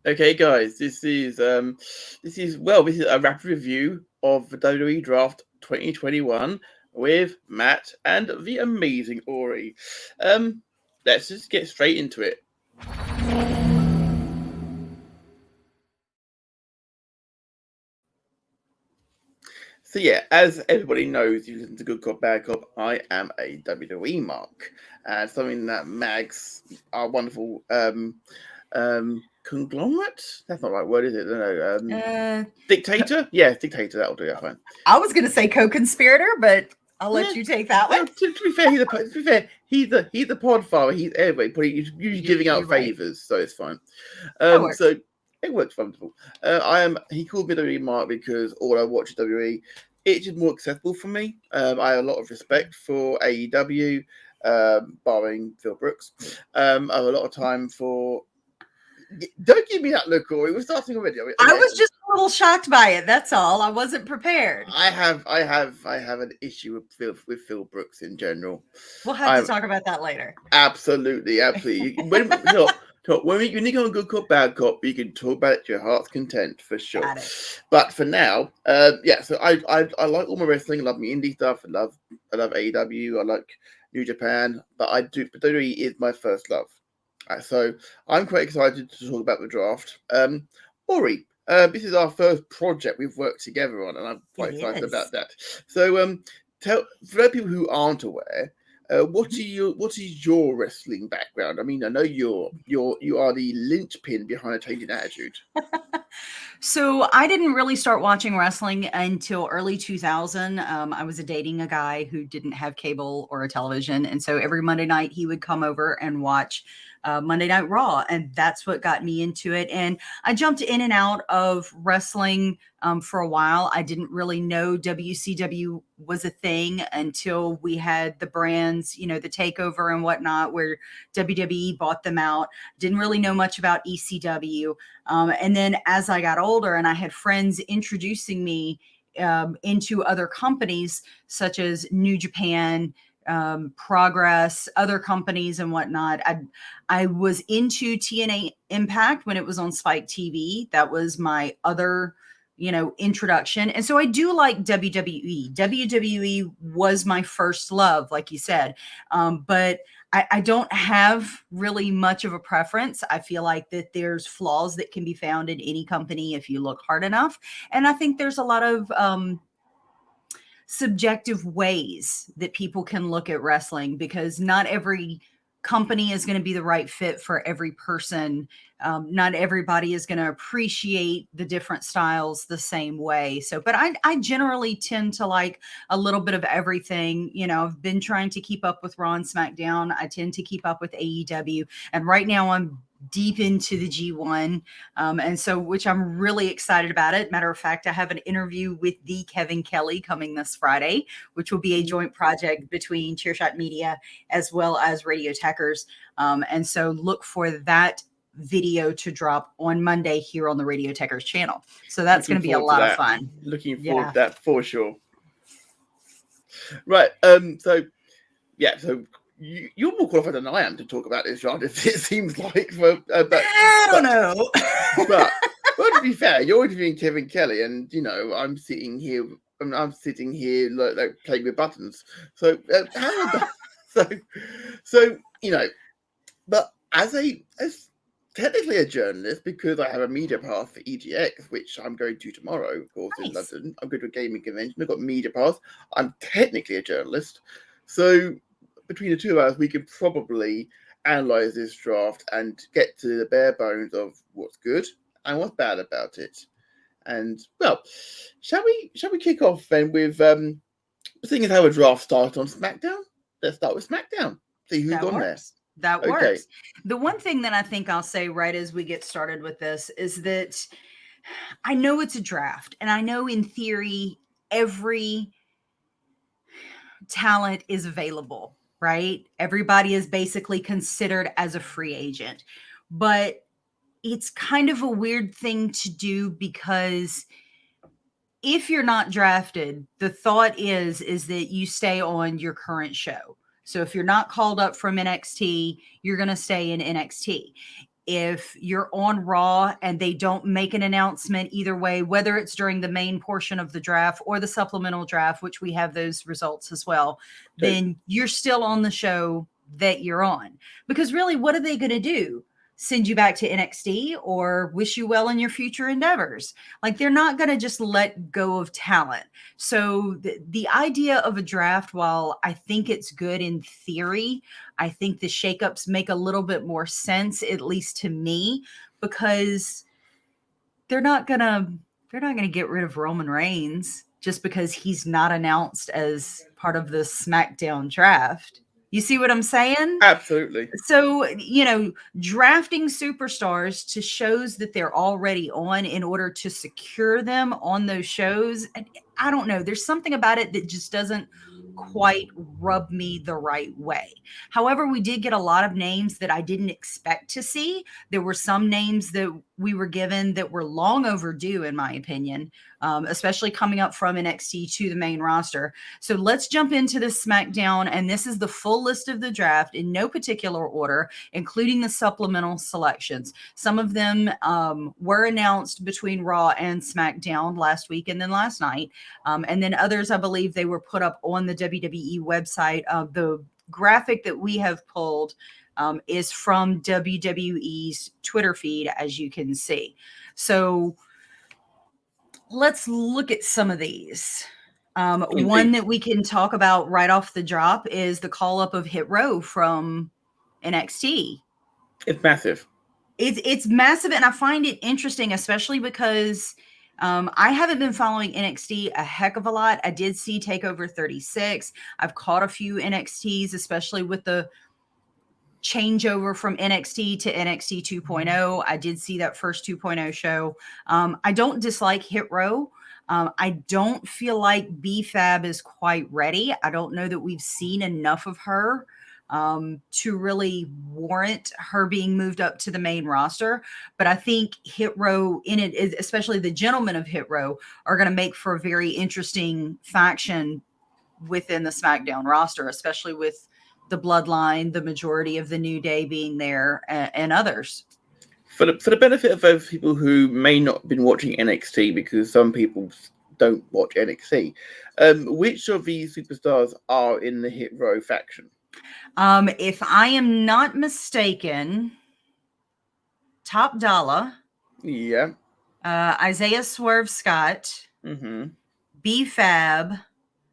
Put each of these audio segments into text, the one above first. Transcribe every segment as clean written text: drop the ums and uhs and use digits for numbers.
Okay, guys, this is a rapid review of the WWE Draft 2021 with Matt and the amazing Ori. Let's just get straight into it. So yeah, as everybody knows, you listen to Good Cop, Bad Cop. I am a WWE mark, and something that Mags, our wonderful conglomerate. That's not the right word, is it? No. Dictator. Yeah, dictator. That'll do. Fine. I was going to say co-conspirator, but I'll let you take that one. To be fair, he's the podfather. He's everybody. He's usually giving out favors, so it's fine. So it works wonderful. He called me WWE Mark because all I watch is WWE. It's just more accessible for me. I have a lot of respect for AEW, barring Phil Brooks. I have a lot of time for. Don't give me that look, Corey. We're starting already. I was just a little shocked by it. That's all. I wasn't prepared. I have an issue with Phil Brooks in general. We'll have to talk about that later. Absolutely. When you go on Good Cop, Bad Cop, you can talk about it to your heart's content for sure. But for now, so I like all my wrestling. I love my indie stuff. I love AEW. I like New Japan. But WWE is my first love. So I'm quite excited to talk about the draft. Ori, this is our first project we've worked together on, and I'm quite excited about that. So, for those people who aren't aware, what is your wrestling background? I mean, I know you are the linchpin behind a changing attitude. So I didn't really start watching wrestling until early 2000. I was dating a guy who didn't have cable or a television, and so every Monday night he would come over and watch Monday Night Raw, and that's what got me into it. And I jumped in and out of wrestling for a while. I didn't really know WCW was a thing until we had the brands, the takeover and whatnot, where WWE bought them out. Didn't really know much about ECW. And then as I got older and I had friends introducing me into other companies such as New Japan, Progress, other companies and whatnot. I was into TNA Impact when it was on Spike TV. That was my other, introduction. And so I do like WWE. WWE was my first love, like you said. But I don't have really much of a preference. I feel like that there's flaws that can be found in any company if you look hard enough. And I think there's a lot of subjective ways that people can look at wrestling, because not every company is going to be the right fit for every person. Not everybody is going to appreciate the different styles the same way. So, but I generally tend to like a little bit of everything. I've been trying to keep up with Raw and SmackDown. I tend to keep up with AEW. And right now I'm deep into the G1. And so, which I'm really excited about it. Matter of fact, I have an interview with the Kevin Kelly coming this Friday, which will be a joint project between Chairshot Media as well as Radio Tekkers. And so look for that video to drop on Monday here on the Radio Tekkers channel. So that's going to be a lot of fun. Looking forward to that for sure. Right. So you're more qualified than I am to talk about this, John. It seems like. I don't know. But to be fair, you're interviewing Kevin Kelly, and I'm sitting here. Like playing with buttons. So but as technically a journalist, because I have a media pass for EGX, which I'm going to tomorrow, of course, in London. I'm going to a gaming convention. I've got a media pass. I'm technically a journalist, so between the two of us, we could probably analyze this draft and get to the bare bones of what's good and what's bad about it. And shall we kick off then with seeing as how a draft started on SmackDown? Let's start with SmackDown. See who's gone there. That works. The one thing that I think I'll say right as we get started with this is that I know it's a draft, and I know in theory every talent is available, right? Everybody is basically considered as a free agent, but it's kind of a weird thing to do, because if you're not drafted, the thought is that you stay on your current show. So if you're not called up from NXT, you're going to stay in NXT. if you're on Raw and they don't make an announcement either way, whether it's during the main portion of the draft or the supplemental draft, which we have those results as well, then you're still on the show that you're on. Because really, what are they going to do? Send you back to NXT or wish you well in your future endeavors? Like, they're not going to just let go of talent. So the idea of a draft, while I think it's good in theory, I think the shakeups make a little bit more sense, at least to me, because they're not gonna get rid of Roman Reigns just because he's not announced as part of the SmackDown draft. You see what I'm saying? Absolutely. So, drafting superstars to shows that they're already on in order to secure them on those shows, I don't know. There's something about it that just doesn't quite rub me the right way. However, we did get a lot of names that I didn't expect to see. There were some names that we were given that were long overdue, in my opinion, especially coming up from NXT to the main roster. So let's jump into the SmackDown, and this is the full list of the draft in no particular order, including the supplemental selections. Some of them were announced between Raw and SmackDown last week and then last night. And then others, I believe they were put up on the WWE website. The graphic that we have pulled is from WWE's Twitter feed, as you can see. So let's look at some of these. One that we can talk about right off the drop is the call-up of Hit Row from NXT. It's massive. It's massive, and I find it interesting, especially because I haven't been following NXT a heck of a lot. I did see TakeOver 36. I've caught a few NXTs, especially with the changeover from NXT to NXT 2.0. I did see that first 2.0 show. I don't dislike Hit Row. I don't feel like B-Fab is quite ready. I don't know that we've seen enough of her to really warrant her being moved up to the main roster. But I think Hit Row in it, especially the gentlemen of Hit Row, are going to make for a very interesting faction within the SmackDown roster, especially with the Bloodline, the majority of the New Day being there, and others. For the benefit of those people who may not have been watching NXT, because some people don't watch NXT, which of these superstars are in the Hit Row faction? If I am not mistaken, Top Dollar, Yeah, Isaiah Swerve Scott, B-Fab,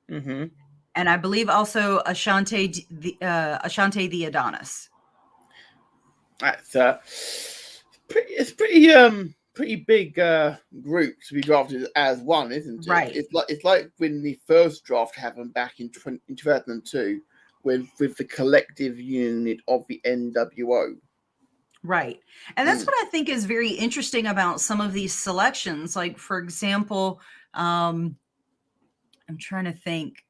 and I believe also Ashante the Adonis. That's pretty big group to be drafted as one, isn't it? Right. It's like when the first draft happened back in 2002. With the collective unit of the NWO. Right. And that's what I think is very interesting about some of these selections. Like, for example, I'm trying to think.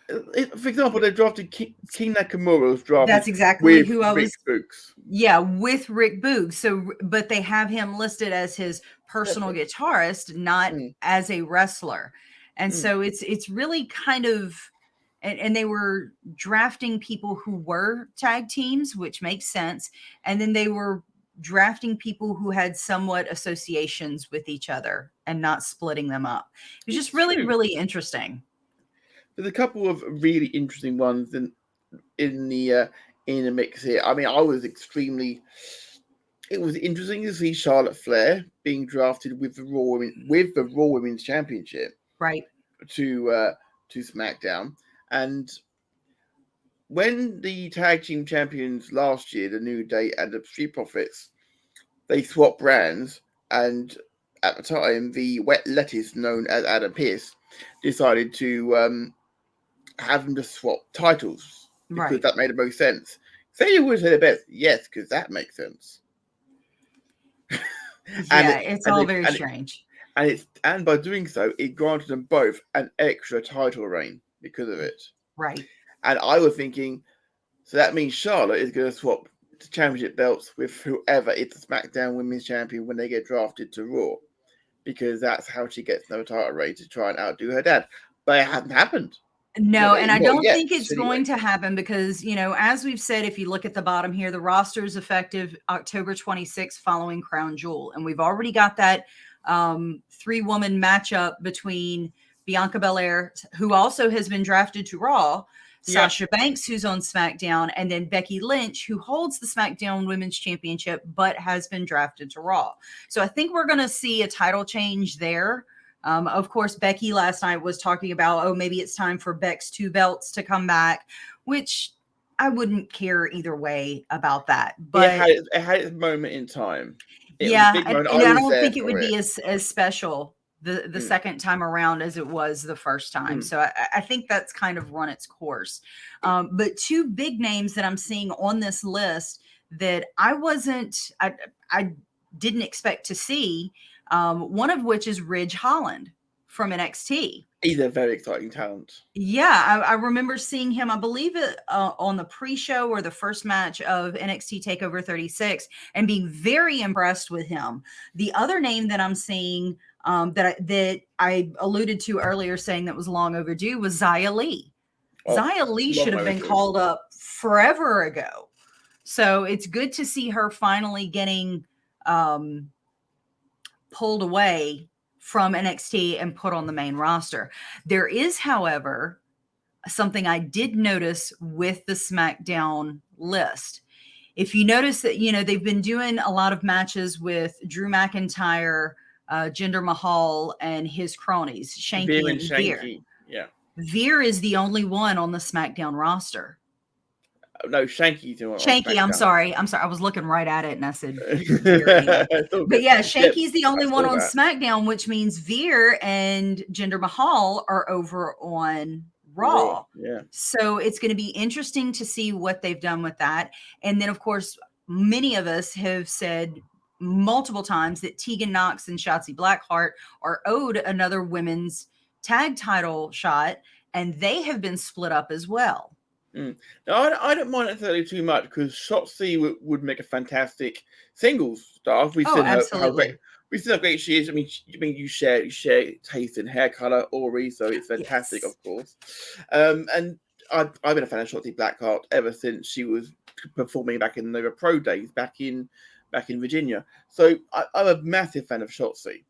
For example, they drafted King Nakamura was drafted. That's exactly with who I was. Rick Books. Yeah, with Rick Boogs. So, but they have him listed as his personal guitarist, not as a wrestler. And so it's really kind of. And they were drafting people who were tag teams, which makes sense. And then they were drafting people who had somewhat associations with each other and not splitting them up. It was just really, really interesting. There's a couple of really interesting ones in the mix here. I mean, it was interesting to see Charlotte Flair being drafted with the Raw Women's Championship, right, to SmackDown. And when the tag team champions last year, the New Day and the Street Profits, they swapped brands, and at the time, the wet lettuce known as Adam Pearce decided to have them just swap titles because that made the most sense. Say you would say the best, yes, because that makes sense. It's all very strange. And by doing so, it granted them both an extra title reign because of it. Right. And I was thinking, so that means Charlotte is going to swap the championship belts with whoever is the SmackDown Women's Champion when they get drafted to Raw, because that's how she gets no title reign, to try and outdo her dad. But it hasn't happened. No, and I don't yet, think it's anyway. going to happen because, as we've said, if you look at the bottom here, the roster is effective October 26th following Crown Jewel. And we've already got that 3-woman matchup between Bianca Belair, who also has been drafted to Raw, Sasha Banks, who's on SmackDown, and then Becky Lynch, who holds the SmackDown Women's Championship, but has been drafted to Raw. So I think we're going to see a title change there. Of course, Becky last night was talking about, maybe it's time for Beck's 2 belts to come back, which I wouldn't care either way about that. But it had its moment in time. And I don't think it would be as special the second time around as it was the first time. So I think that's kind of run its course. But 2 big names that I'm seeing on this list that I didn't expect to see, one of which is Ridge Holland from NXT. He's a very exciting talent. Yeah, I remember seeing him, I believe it on the pre-show or the first match of NXT TakeOver 36 and being very impressed with him. The other name that I'm seeing that I alluded to earlier saying that was long overdue was Xia Li. Xia Li should have been called up forever ago. So it's good to see her finally getting pulled away from NXT and put on the main roster. There is, however, something I did notice with the SmackDown list. If you notice that, they've been doing a lot of matches with Drew McIntyre, Jinder Mahal, and his cronies, Shanky and Veer. Yeah. Veer is the only one on the SmackDown roster. No, Shanky's the one. Shanky, I'm sorry. I was looking right at it and I said, Veer. But yeah, Shanky's the only one on SmackDown, which means Veer and Jinder Mahal are over on Raw. Yeah. So it's going to be interesting to see what they've done with that. And then, of course, many of us have said multiple times that Tegan Knox and Shotzi Blackheart are owed another women's tag title shot, and they have been split up as well. Now, I don't mind necessarily too much because Shotzi would make a fantastic singles star. We've seen how great she is. I mean, you share taste in hair color, Ori, so it's fantastic, of course. And I've been a fan of Shotzi Blackheart ever since she was performing back in the Pro days, back in Virginia. So I'm a massive fan of Shotzi.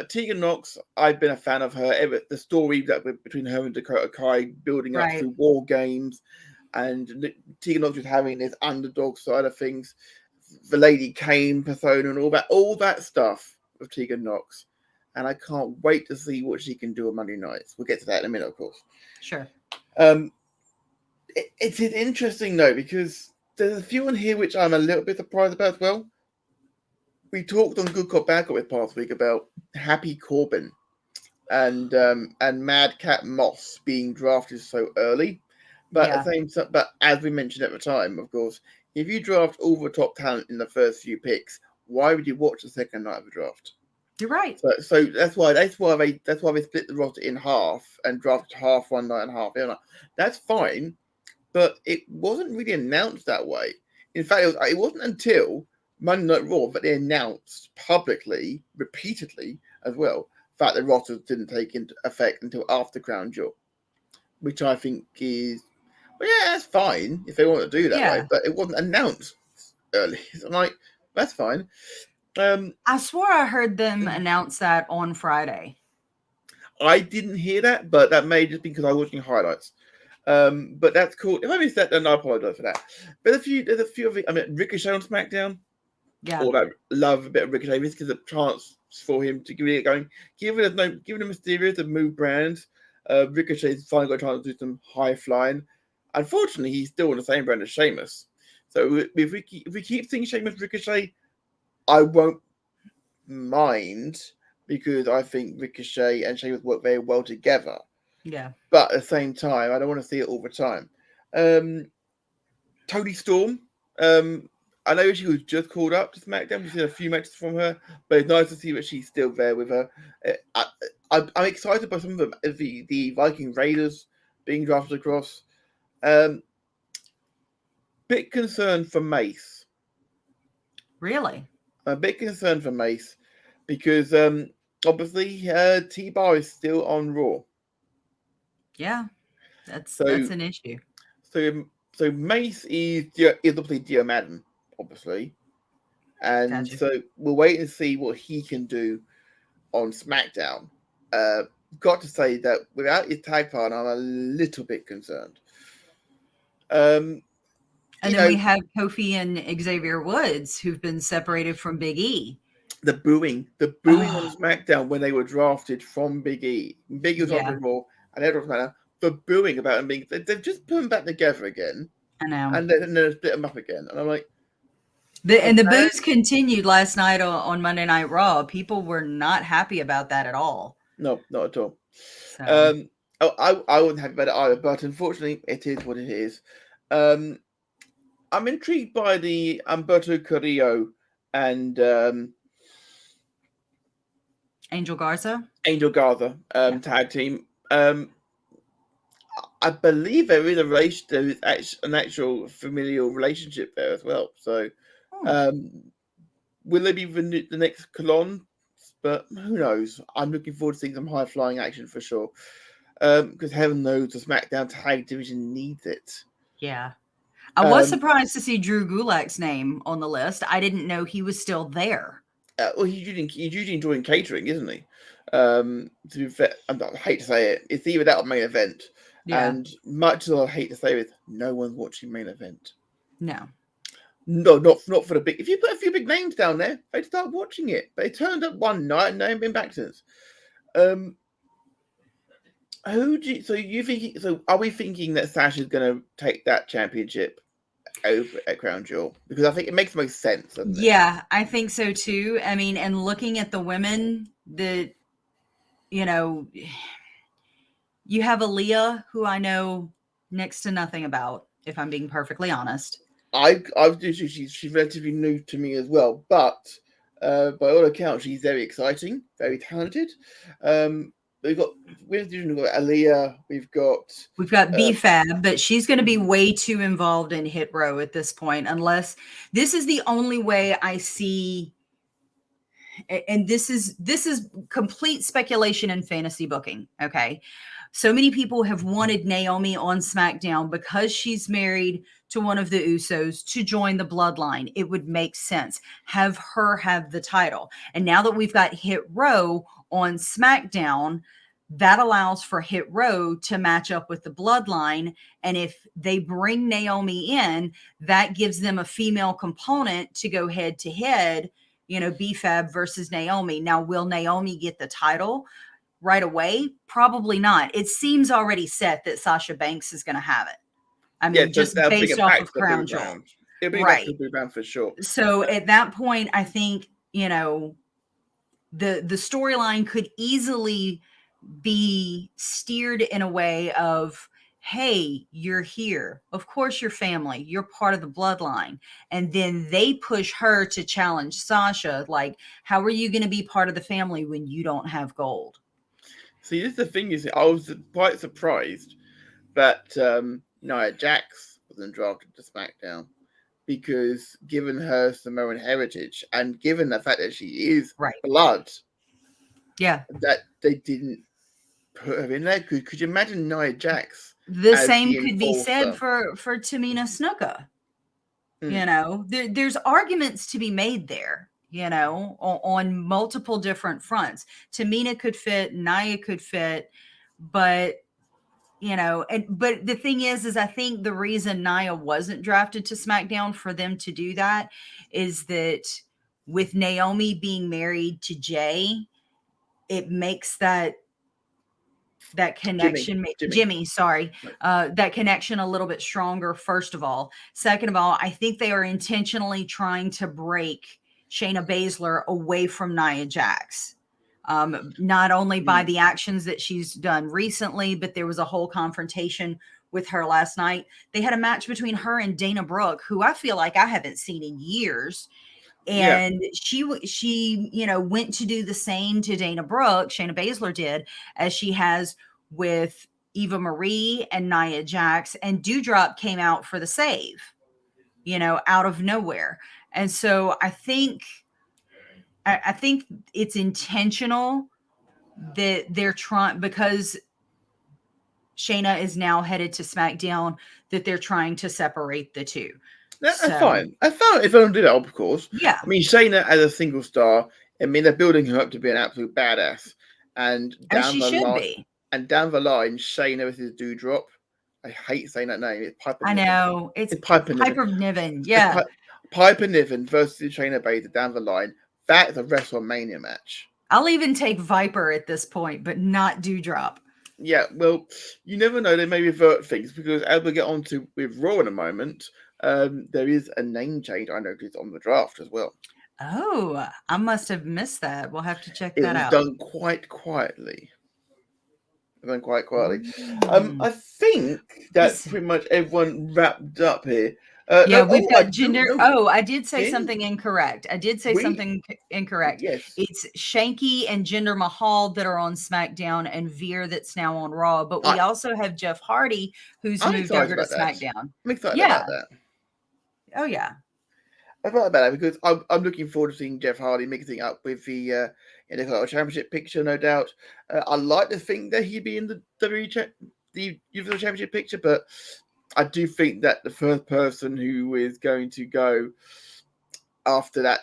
Tegan Knox, I've been a fan of her ever. The story that between her and Dakota Kai building up through War Games, and Tegan Knox just having this underdog side of things, the Lady Kane persona, and all that stuff with Tegan Knox. And I can't wait to see what she can do on Monday nights. We'll get to that in a minute, of course. Sure. It's interesting though because there's a few on here which I'm a little bit surprised about as well. We talked on Good Cop Bad Cop this past week about Happy Corbin and Madcap Moss being drafted so early, but at the same time, but as we mentioned at the time, of course, if you draft all the top talent in the first few picks, why would you watch the second night of the draft? You're right. So that's why they split the roster in half and drafted half one night and half the other night. That's fine, but it wasn't really announced that way. In fact, it wasn't until Monday Night Raw that they announced publicly, repeatedly as well, that the roster didn't take into effect until after Crown Jewel, which I think is, that's fine if they want to do that way, but it wasn't announced early. So I'm like, that's fine. I swore I heard them announce that on Friday. I didn't hear that, but that may just be because I was watching highlights. But that's cool. If I missed that, then I apologize for that. But there's a few of it. I mean, Ricochet on SmackDown. Yeah. All that love a bit of Ricochet. This is a chance for him to really get going. Given a Mysterio to move brands, Ricochet's finally got a chance to do some high flying. Unfortunately, he's still on the same brand as Sheamus. So if we keep seeing Sheamus Ricochet, I won't mind because I think Ricochet and Sheamus work very well together. Yeah. But at the same time, I don't want to see it all the time. Toni Storm. I know she was just called up to SmackDown. We've seen a few matches from her, but it's nice to see that she's still there with her. I'm excited by some of them. The Viking Raiders being drafted across. Bit concerned for Mace. Really? I'm a bit concerned for Mace because obviously T-Bar is still on Raw. Yeah. That's So an issue. so Mace is obviously Dio Madden, obviously, and Gotcha. so we'll wait and see what he can do on SmackDown. Got to say that without his tag partner, I'm a little bit concerned. And then we have Kofi and Xavier Woods, who've been separated from Big E. The booing on SmackDown when they were drafted from Big E. Big E was on the Raw, and Edward SmackDown. The booing about them they've just put them back together again. I know. And then split them up again. And I'm like, the boos continued last night on Monday Night Raw. People were not happy about that at all. No, not at all. So. I wasn't happy about it either, but unfortunately, it is what it is. I'm intrigued by the Humberto Carrillo and Angel Garza tag team. I believe there is an actual familial relationship there as well. So, will they be the next Colon? But who knows? I'm looking forward to seeing some high flying action for sure. Because heaven knows the SmackDown tag division needs it. Yeah. I was surprised to see Drew Gulak's name on the list. I didn't know he was still there. Well, he's usually enjoying catering, isn't he? To be fair, I hate to say it, it's either that or main event. Yeah. And much as I hate to say it, no one's watching main event. No, not for the big. If you put a few big names down there, they'd start watching it. They turned up one night and they haven't been back since. So are we thinking that Sasha's going to take that championship over at Crown Jewel? Because I think it makes the most sense, doesn't it? Yeah, I think so too. I mean, and looking at the women that, you have Aaliyah, who I know next to nothing about, if I'm being perfectly honest. She's relatively new to me as well, but by all accounts, she's very exciting, very talented. We've got Aaliyah. We've got B-Fab, but she's going to be way too involved in Hit Row at this point, unless this is the only way I see. And this is complete speculation and fantasy booking. Okay. So many people have wanted Naomi on SmackDown because she's married to one of the Usos to join the bloodline. It would make sense. Have her have the title. And now that we've got Hit Row on SmackDown, that allows for Hit Row to match up with the bloodline. And if they bring Naomi in, that gives them a female component to go head to head, B-Fab versus Naomi. Now, will Naomi get the title right away? Probably not. It seems already set that Sasha Banks is going to have it. I mean, just based off of Crown Jewel. It'll be right for sure. So at that point, I think, the storyline could easily be steered in a way of, hey, you're here. Of course, you're family. You're part of the bloodline. And then they push her to challenge Sasha. Like, how are you going to be part of the family when you don't have gold? See, this is the thing is, I was quite surprised that Nia Jax wasn't drafted to SmackDown, because given her Samoan heritage and given the fact that she is blood, that they didn't put her in there. Could you imagine Nia Jax? The same could be said for Tamina Snuka. There's arguments to be made there. On multiple different fronts. Tamina could fit, Nia could fit, but but the thing is I think the reason Nia wasn't drafted to SmackDown for them to do that is that with Naomi being married to Jay, it makes that connection, Jimmy, sorry, that connection a little bit stronger, first of all. Second of all, I think they are intentionally trying to break Shayna Baszler away from Nia Jax. Not only by the actions that she's done recently, but there was a whole confrontation with her last night. They had a match between her and Dana Brooke, who I feel like I haven't seen in years. And she went to do the same to Dana Brooke, Shayna Baszler did, as she has with Eva Marie and Nia Jax, and Doudrop came out for the save, out of nowhere. And so I think it's intentional that they're trying, because Shayna is now headed to SmackDown, that they're trying to separate the two. That's fine. That's fine if I don't do that, of course. Yeah. I mean, Shayna as a single star, I mean, they're building her up to be an absolute badass. And down the line, Shayna versus Doudrop. I hate saying that name. It's Piper Niven. I know. It's Piper Niven. Yeah. Piper Niven versus Shayna Baszler down the line. That is a WrestleMania match. I'll even take Viper at this point, but not Doudrop. Yeah, well, you never know. They may revert things because as we get on to with Raw in a moment, there is a name change I noticed on the draft as well. Oh, I must have missed that. We'll have to check that out. It was done quite quietly. I think that's pretty much everyone wrapped up here. We've got gender. I did say something incorrect. Something incorrect. Yes. It's Shanky and Jinder Mahal that are on SmackDown and Veer that's now on Raw. But we also have Jeff Hardy who's moved over to SmackDown. I'm excited about that. Oh, yeah. I'm excited about that because I'm looking forward to seeing Jeff Hardy mixing up with the Intercontinental Championship picture, no doubt. I like to think that he'd be in the the Universal Championship picture, but I do think that the first person who is going to go after that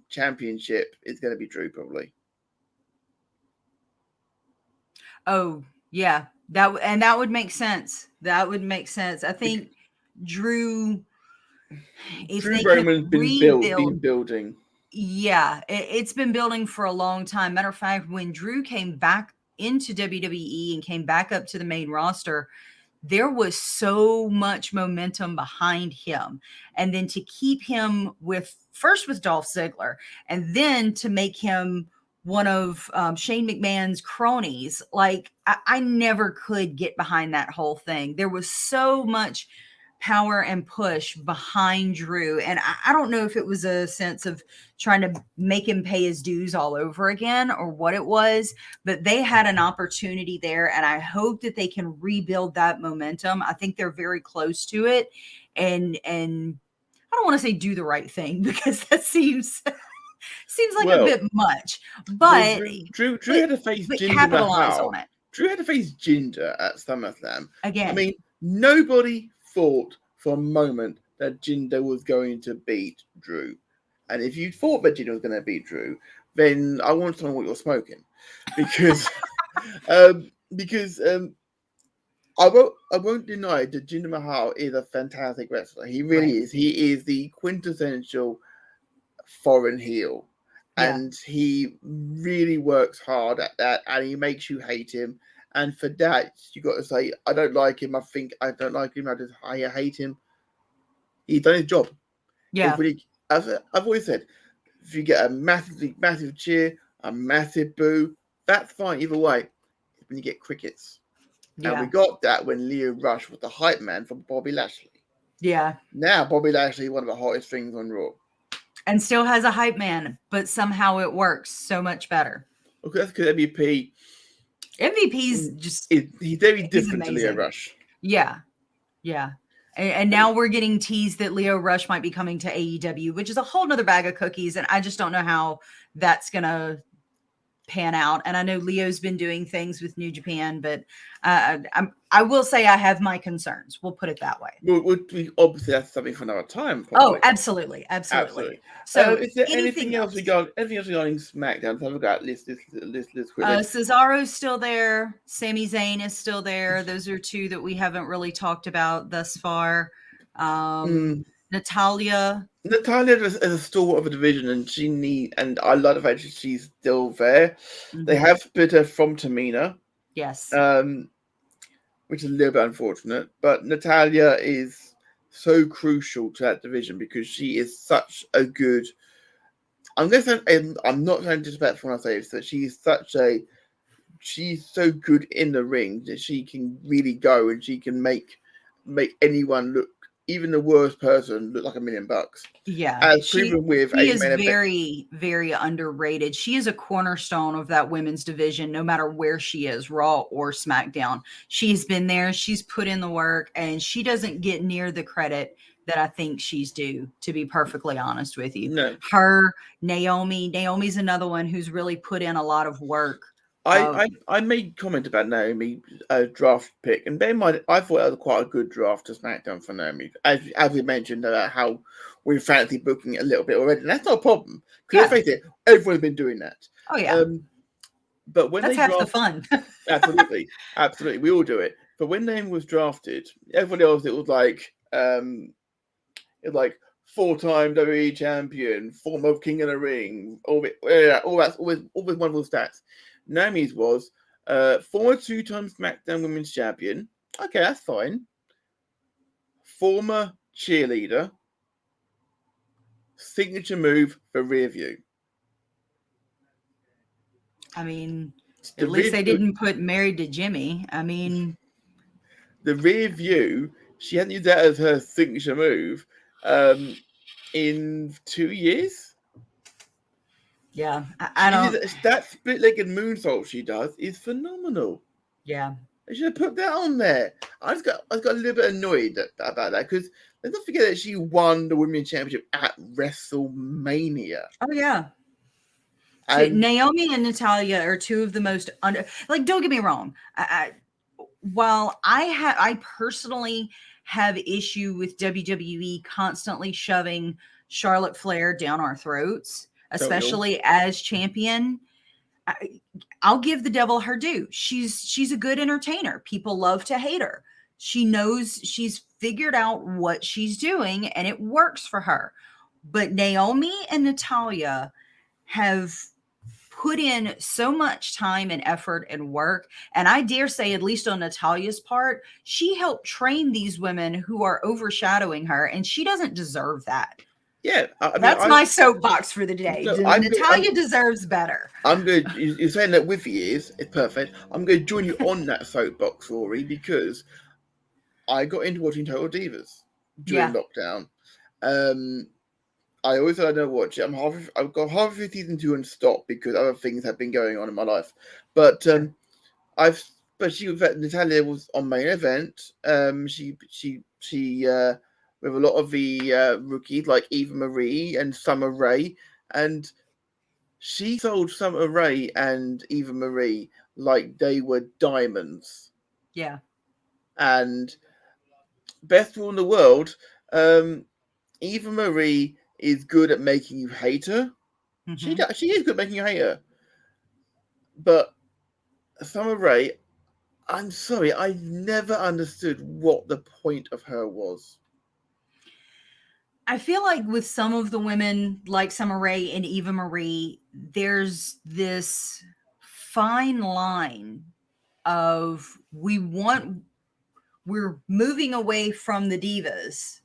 championship is going to be Drew, probably. Oh, yeah. That would make sense. That would make sense. I think Drew, if Drew they Roman's been building. Yeah, it's been building for a long time. Matter of fact, when Drew came back into WWE and came back up to the main roster, there was so much momentum behind him. And then to keep him with Dolph Ziggler, and then to make him one of Shane McMahon's cronies, like I never could get behind that whole thing. There was so much power and push behind Drew. And I don't know if it was a sense of trying to make him pay his dues all over again or what it was, but they had an opportunity there. And I hope that they can rebuild that momentum. I think they're very close to it. And I don't want to say do the right thing because that seems like a bit much, but Drew had to face Jinder capitalize on it. Drew had to face Jinder at SummerSlam. Again. I mean, nobody thought for a moment that Jinder was going to beat Drew. And if you thought that Jinder was going to beat Drew, then I want to know what you're smoking. Because I won't deny that Jinder Mahal is a fantastic wrestler. He really is. He is the quintessential foreign heel. Yeah. And he really works hard at that, and he makes you hate him. And for that, you got to say, I don't like him. I don't like him. I hate him. He's done his job. Yeah. I've always said, if you get a massive cheer, a massive boo, that's fine either way. When you get crickets. Yeah. And we got that when Leo Rush was the hype man for Bobby Lashley. Yeah. Now Bobby Lashley is one of the hottest things on Raw. And still has a hype man, but somehow it works so much better. Okay, that's because MVP's just he's very different to Leo Rush. Yeah. And now we're getting teased that Leo Rush might be coming to AEW, which is a whole nother bag of cookies. And I just don't know how that's gonna pan out. And I know Leo's been doing things with New Japan, but I will say I have my concerns. We'll put it that way. We obviously that's something for another time. Probably. Oh, absolutely. So, is there anything else regarding SmackDown? So I've got list quickly. Cesaro's still there. Sami Zayn is still there. Those are two that we haven't really talked about thus far. Natalya is a stalwart of a division, and I love the fact that she's still there. Mm-hmm. They have split her from Tamina. Yes. Which is a little bit unfortunate, but Natalya is so crucial to that division because she is such a good. I'm not trying to disrespect when I say this, that she's so good in the ring that she can really go and she can make anyone look, even the worst person, look like $1 million. Yeah, as proven with she is very, very underrated. She is a cornerstone of that women's division, no matter where she is, Raw or SmackDown. She's been there, she's put in the work, and she doesn't get near the credit that I think she's due, to be perfectly honest with you. No. Her, Naomi's another one who's really put in a lot of work I made comment about Naomi draft pick, and bear in mind, I thought that was quite a good draft to SmackDown for Naomi. As we mentioned about how we're fancy booking it a little bit already, and that's not a problem. Because let's face it, everyone's been doing that. Oh yeah. But when that's half the fun. absolutely, we all do it. But when Naomi was drafted, everybody else, it was like 4-time WWE champion, former King of the Ring, all that wonderful stats. Naomi's was former 2-time SmackDown Women's Champion. Okay, that's fine. Former cheerleader. Signature move for rear view. I mean, at least they didn't put married to Jimmy. I mean, the rear view, she hadn't used that as her signature move in 2 years. Yeah, I don't. That split-legged moonsault she does is phenomenal. Yeah, they should have put that on there. I got a little bit annoyed about that because let's not forget that she won the Women's Championship at WrestleMania. Oh yeah. Naomi and Natalya are two of the most don't get me wrong. While I personally have issue with WWE constantly shoving Charlotte Flair down our throats, especially as champion, I'll give the devil her due. She's a good entertainer. People love to hate her. She knows, she's figured out what she's doing and it works for her. But Naomi and Natalya have put in so much time and effort and work. And I dare say, at least on Natalya's part, she helped train these women who are overshadowing her, and she doesn't deserve that. Yeah. That's my soapbox for the day. No, Natalya deserves better. I'm good. You're saying that with years, it's perfect. I'm going to join you on that soapbox, Rory, because I got into watching Total Divas during lockdown. I always said I don't watch it. I've got half of season 2 and stopped because other things have been going on in my life. But Natalya was on main event. She with a lot of the rookies like Eva Marie and Summer Rae, and she sold Summer Rae and Eva Marie like they were diamonds. Yeah. And best rule in the world, Eva Marie is good at making you hate her. Mm-hmm. She is good at making you hate her. But Summer Rae, I'm sorry, I never understood what the point of her was. I feel like with some of the women like Summer Rae and Eva Marie, there's this fine line of we're moving away from the divas,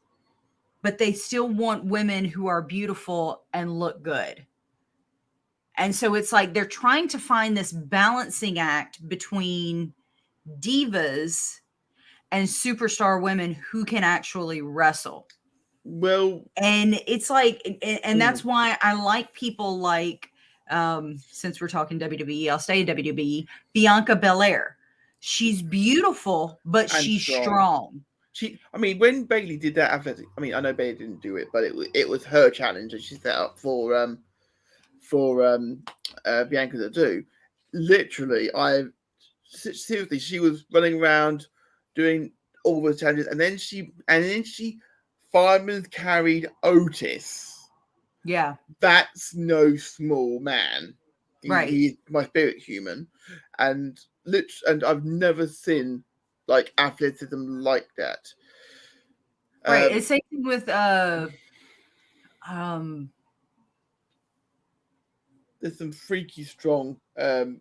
but they still want women who are beautiful and look good. And so it's like they're trying to find this balancing act between divas and superstar women who can actually wrestle. Well, and it's like, and that's why I like people like, since we're talking WWE, I'll stay in WWE, Bianca Belair. She's beautiful, but she's strong. When Bayley did that athletic, I know Bayley didn't do it, but it was her challenge that she set up for Bianca to do. Literally, seriously, she was running around doing all the challenges, and then she fireman carried Otis. Yeah, that's no small man. Right, he's my spirit human, and I've never seen like athleticism like that. Right. It's same thing with there's some freaky strong I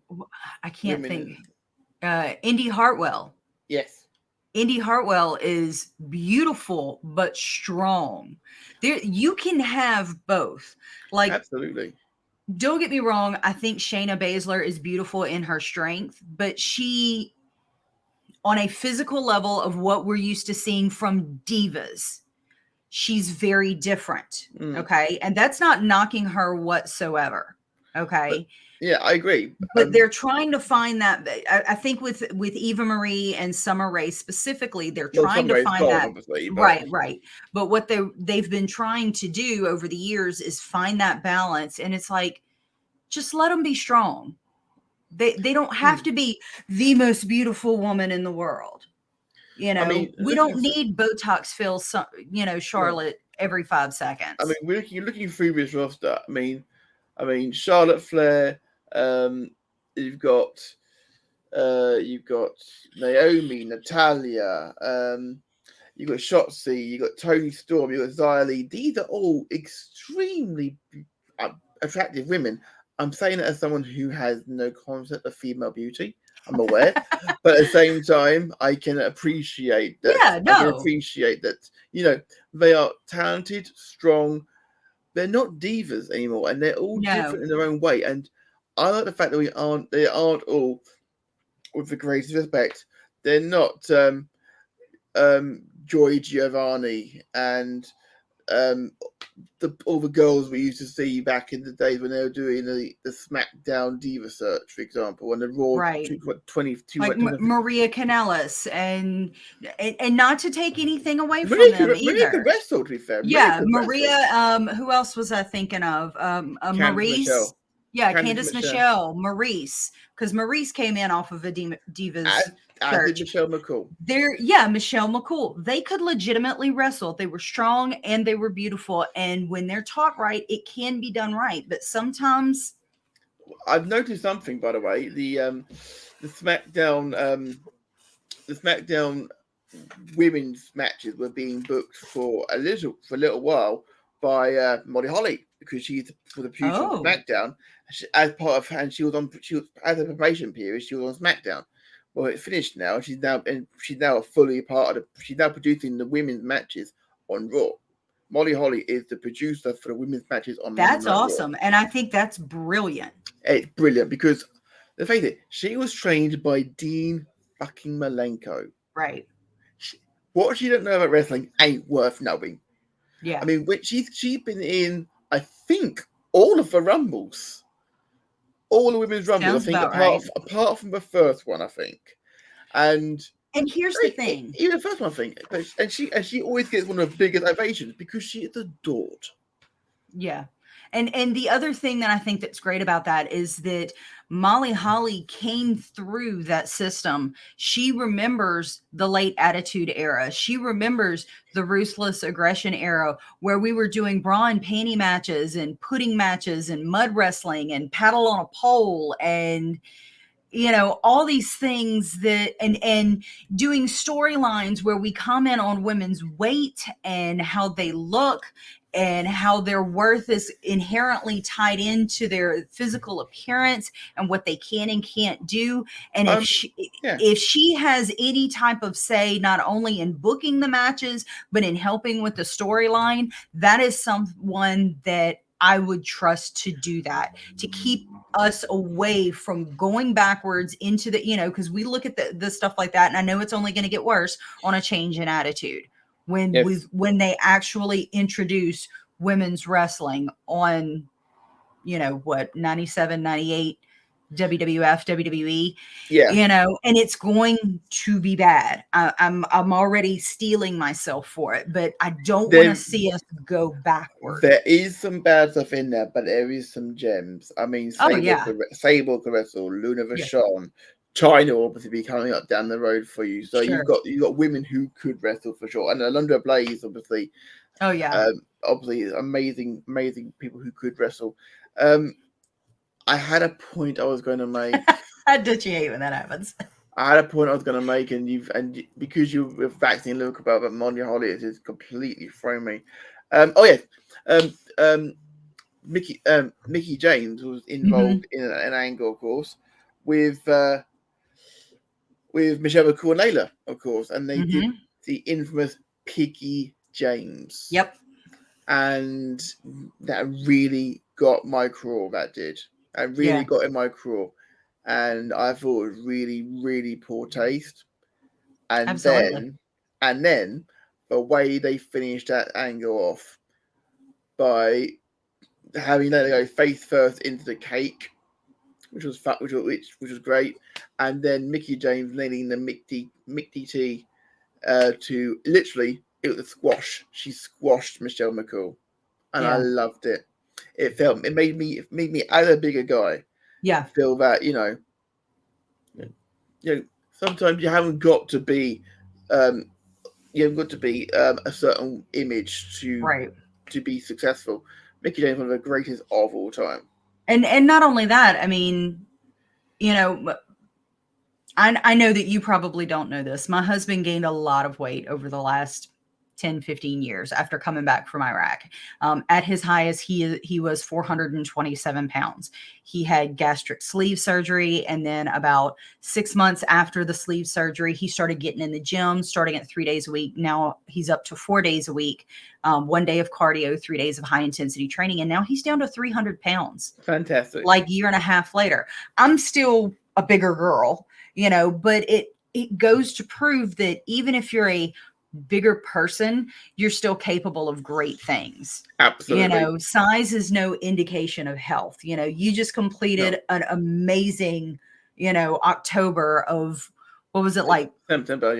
can't think. Indy Hartwell. Yes. Indy Hartwell is beautiful but strong. You can have both. Like, absolutely. Don't get me wrong. I think Shayna Baszler is beautiful in her strength, but she, on a physical level of what we're used to seeing from divas, she's very different. Okay. And that's not knocking her whatsoever. Okay. Yeah, I agree. But they're trying to find that. I think with Eva Marie and Summer Rae specifically, they're trying to find that. Right. But what they've been trying to do over the years is find that balance. And it's like, just let them be strong. They don't have to be the most beautiful woman in the world. You know, I mean, we don't need Botox fill, Charlotte every 5 seconds. I mean, you're looking through this roster. I mean, Charlotte Flair. You've got Naomi, Natalia. You've got Shotzi. You've got Toni Storm. You've got Xia Li. These are all extremely attractive women. I'm saying it as someone who has no concept of female beauty. I'm aware, but at the same time, I can appreciate that. Yeah, no. I can appreciate that. You know, they are talented, strong. They're not divas anymore, and they're all different in their own way. And I like the fact that they aren't all, with the greatest respect, they're not Joy Giovanni and all the girls we used to see back in the days when they were doing the SmackDown Diva Search, for example, and the Raw 22, like Maria Kanellis, and not to take anything away from them either. Maria could wrestle, to be fair. Yeah, Maria. Who else was I thinking of? Maurice. Michelle. Yeah, Candice Michelle, Maurice, because Maurice came in off of a Divas Search. Michelle McCool. Michelle McCool. They could legitimately wrestle. They were strong and they were beautiful. And when they're taught right, it can be done right. But sometimes, I've noticed something, by the way. The SmackDown women's matches were being booked for a little while by Molly Holly, because she's for the future of SmackDown. As part of, and she was as a probation period. She was on SmackDown. Well, it's finished now. She's now fully part of she's now producing the women's matches on Raw. Molly Holly is the producer for the women's matches on Raw. That's awesome, and I think that's brilliant. It's brilliant because, let's face it, she was trained by Dean fucking Malenko. Right. What she don't know about wrestling ain't worth knowing. Yeah. I mean, she's been in, I think, all of the Rumbles. All the women's Rumbles, I think, apart from the first one, I think. And here's the thing. Even the first one, I think. And she always gets one of the biggest ovations because she is adored. Yeah. And the other thing that I think that's great about that is that Molly Holly came through that system. She remembers the late Attitude Era. She remembers the Ruthless Aggression Era, where we were doing bra and panty matches and pudding matches and mud wrestling and paddle on a pole and, you know, all these things that, and doing storylines where we comment on women's weight and how they look and how their worth is inherently tied into their physical appearance and what they can and can't do. And if she has any type of say, not only in booking the matches, but in helping with the storyline, that is someone that I would trust to do that, to keep us away from going backwards into the, you know, because we look at the stuff like that, and I know it's only going to get worse on a change in attitude when they actually introduce women's wrestling on, you know, what, 97, 98 WWF, WWE, you know, and it's going to be bad. I'm already steeling myself for it, but I don't want to see us go backwards. There is some bad stuff in there, but there is some gems. I mean, Sable could wrestle, Luna Vachon, China obviously be coming up down the road for you. So you've got women who could wrestle for sure, and Alundra Blaze, obviously. Oh yeah, obviously amazing people who could wrestle. I had a point I was going to make. Don't you hate when that happens? I had a point I was going to make, and because you were vaccinating a little about Molly Holly, it has completely thrown me. Mickey James was involved in an angle, of course, with Michelle McCool and Layla, of course, and they did the infamous Piggy James. Yep. And that really got my craw. That did. I really got in my craw, and I thought it was really, really poor taste. And then the way they finished that angle off by having let it go face first into the cake, which was great, and then Mickey James nailing the Mickey T to literally, it was a squash. She squashed Michelle McCool, and I loved it. It made me as a bigger guy. Yeah. Feel that, you know, sometimes you haven't got to be, a certain image to be successful. Mickie James is one of the greatest of all time. And not only that, I mean, I know that you probably don't know this. My husband gained a lot of weight over the last 10, 15 years after coming back from Iraq. At his highest, he was 427 pounds. He had gastric sleeve surgery. And then about 6 months after the sleeve surgery, he started getting in the gym, starting at 3 days a week. Now he's up to 4 days a week, 1 day of cardio, 3 days of high intensity training. And now he's down to 300 pounds. Fantastic. Like a year and a half later. I'm still a bigger girl, but it goes to prove that even if you're a bigger person, you're still capable of great things. Absolutely. Size is no indication of health. You just completed an amazing, October of, what was it like? September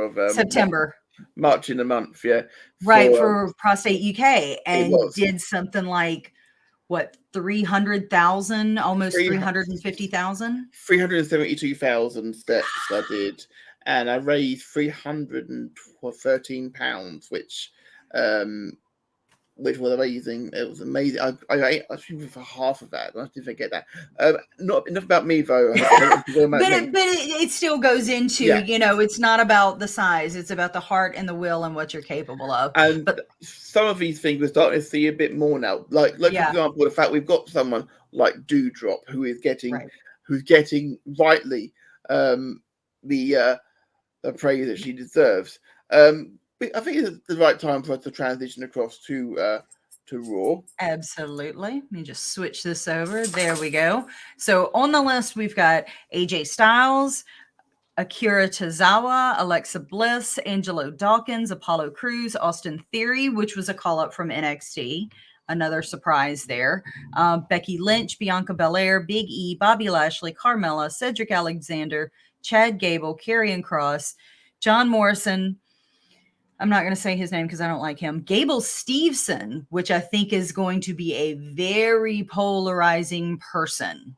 of September. March in the month, for Prostate UK, and did something like what, 300,000, almost 350,000, 372,000 steps I did, and I raised 313 pounds, which was amazing. It was amazing. I think for half of that. I didn't forget that. Not enough about me though. but it still goes into it's not about the size. It's about the heart and the will and what you're capable of. And some of these things we're starting to see a bit more now. Like for example, the fact we've got someone like Doudrop who is getting rightly the praise that she deserves. I think it's the right time for us to transition across to Raw. Absolutely. Let me just switch this over. There we go. So on the list, we've got AJ Styles, Akira Tozawa, Alexa Bliss, Angelo Dawkins, Apollo Crews, Austin Theory, which was a call-up from NXT. Another surprise there. Becky Lynch, Bianca Belair, Big E, Bobby Lashley, Carmella, Cedric Alexander, Chad Gable, Karrion Kross, John Morrison. I'm not going to say his name because I don't like him. Gable Stevenson, which I think is going to be a very polarizing person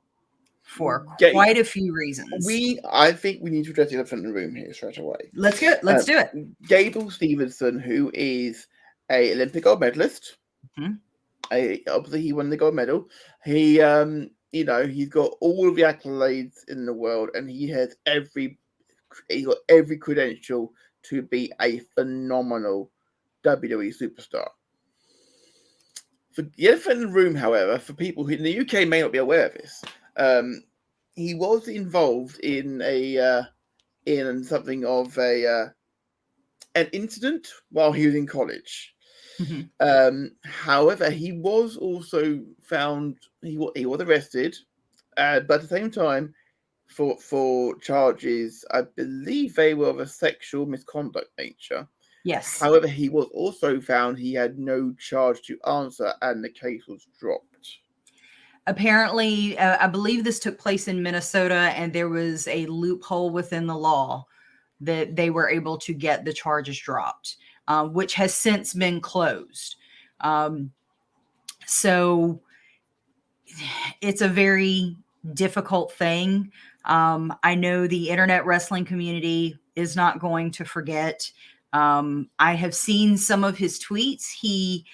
for quite a few reasons. I think we need to address the elephant in the room here straight away. Let's do it. Gable Stevenson, who is an Olympic gold medalist. Mm-hmm. Obviously, he won the gold medal. He, he's got all of the accolades in the world, and he's got every credential to be a phenomenal WWE superstar. For the elephant in the room, however, for people who in the UK may not be aware of this, he was involved in something of an incident while he was in college. Mm-hmm. However, he was also found. He was arrested, but at the same time, for charges, I believe they were of a sexual misconduct nature. Yes. However, he was also found he had no charge to answer, and the case was dropped. Apparently, I believe this took place in Minnesota, and there was a loophole within the law that they were able to get the charges dropped, which has since been closed. So it's a very difficult thing. I know the internet wrestling community is not going to forget. I have seen some of his tweets. He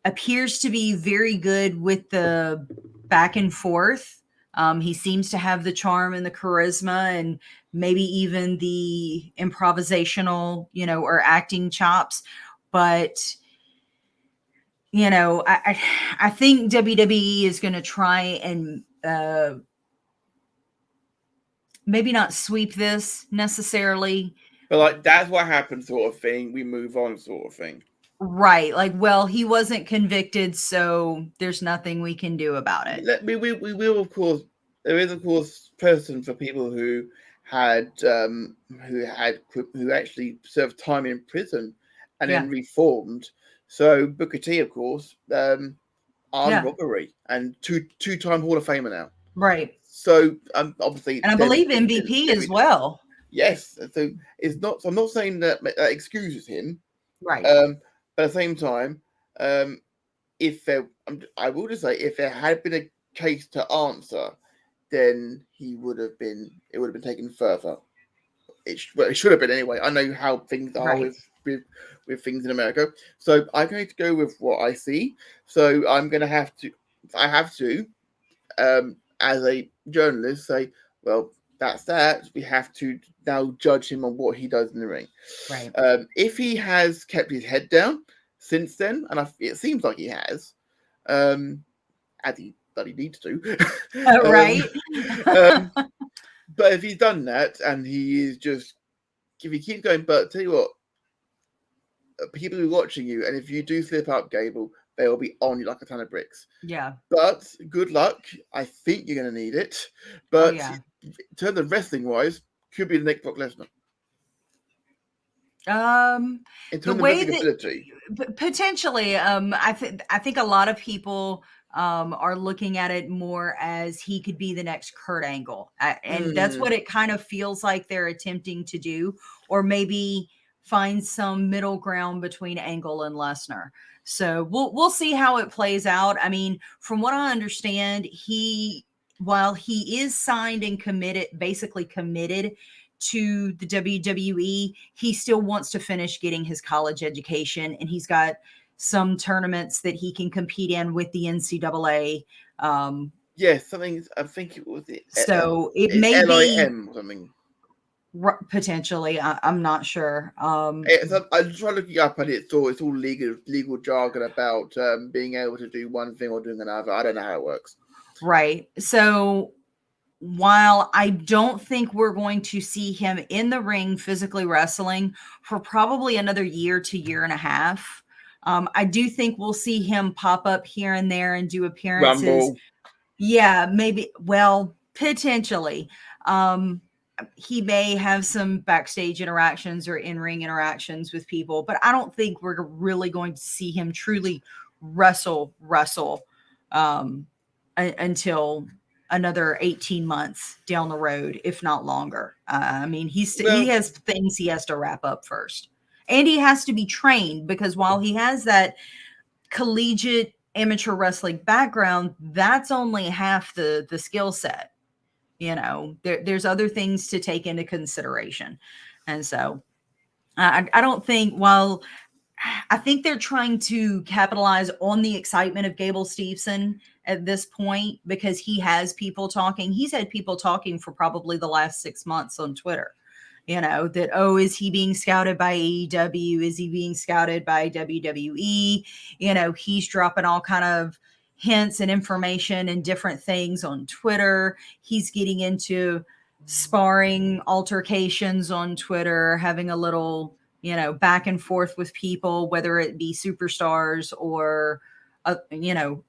appears to be very good with the back and forth. He seems to have the charm and the charisma and maybe even the improvisational, or acting chops. But, I think WWE is going to try and maybe not sweep this necessarily. But that's what happened sort of thing. We move on sort of thing. Right. He wasn't convicted, so there's nothing we can do about it. We will, of course, there is, of course, precedent for people who actually served time in prison and then reformed. So Booker T, of course, armed robbery and two-time Hall of Famer now. Right. So obviously, and I believe MVP as well. Yes. So it's not. So I'm not saying that excuses him. Right. But at the same time, I will just say, if there had been a case to answer, then it would have been taken further. It should have been anyway. I know how things are with things in America, so I'm going to go with what I see. So I have to, as a journalist, say, well, that's that. We have to now judge him on what he does in the ring. Right. If he has kept his head down since then, and it seems like he has, as he needs to, right. But if he's done that and he is just, if he keeps going, but tell you what, people are watching you, and if you do slip up, Gable, they will be on you like a ton of bricks. Yeah. But good luck. I think you're going to need it. But in terms of wrestling wise, could be the next Brock Lesnar. In terms of wrestling ability, potentially, I think a lot of people are looking at it more as he could be the next Kurt Angle, and that's what it kind of feels like they're attempting to do, or maybe find some middle ground between Angle and Lesnar. So we'll see how it plays out. I mean, from what I understand, while he is signed and basically committed to the WWE, he still wants to finish getting his college education, and he's got some tournaments that he can compete in with the NCAA. Something, I think it was it. So it may LIM or something. Potentially, I'm not sure. I tried looking up, and it's all legal jargon about being able to do one thing or doing another. I don't know how it works. Right. So while I don't think we're going to see him in the ring physically wrestling for probably another year to year and a half, I do think we'll see him pop up here and there and do appearances. Rumble. Yeah, maybe. Well, potentially. He may have some backstage interactions or in-ring interactions with people, but I don't think we're really going to see him truly wrestle until another 18 months down the road, if not longer. I mean, he has things he has to wrap up first, and he has to be trained, because while he has that collegiate amateur wrestling background, that's only half the skill set. You know, there's other things to take into consideration. And so I don't think, while I think they're trying to capitalize on the excitement of Gable Stevenson at this point, because he has people talking. He's had people talking for probably the last 6 months on Twitter, you know, that, is he being scouted by AEW? Is he being scouted by WWE? You know, he's dropping all kind of hints and information and different things on Twitter. He's getting into sparring altercations on Twitter, having a little, you know, back and forth with people, whether it be superstars or,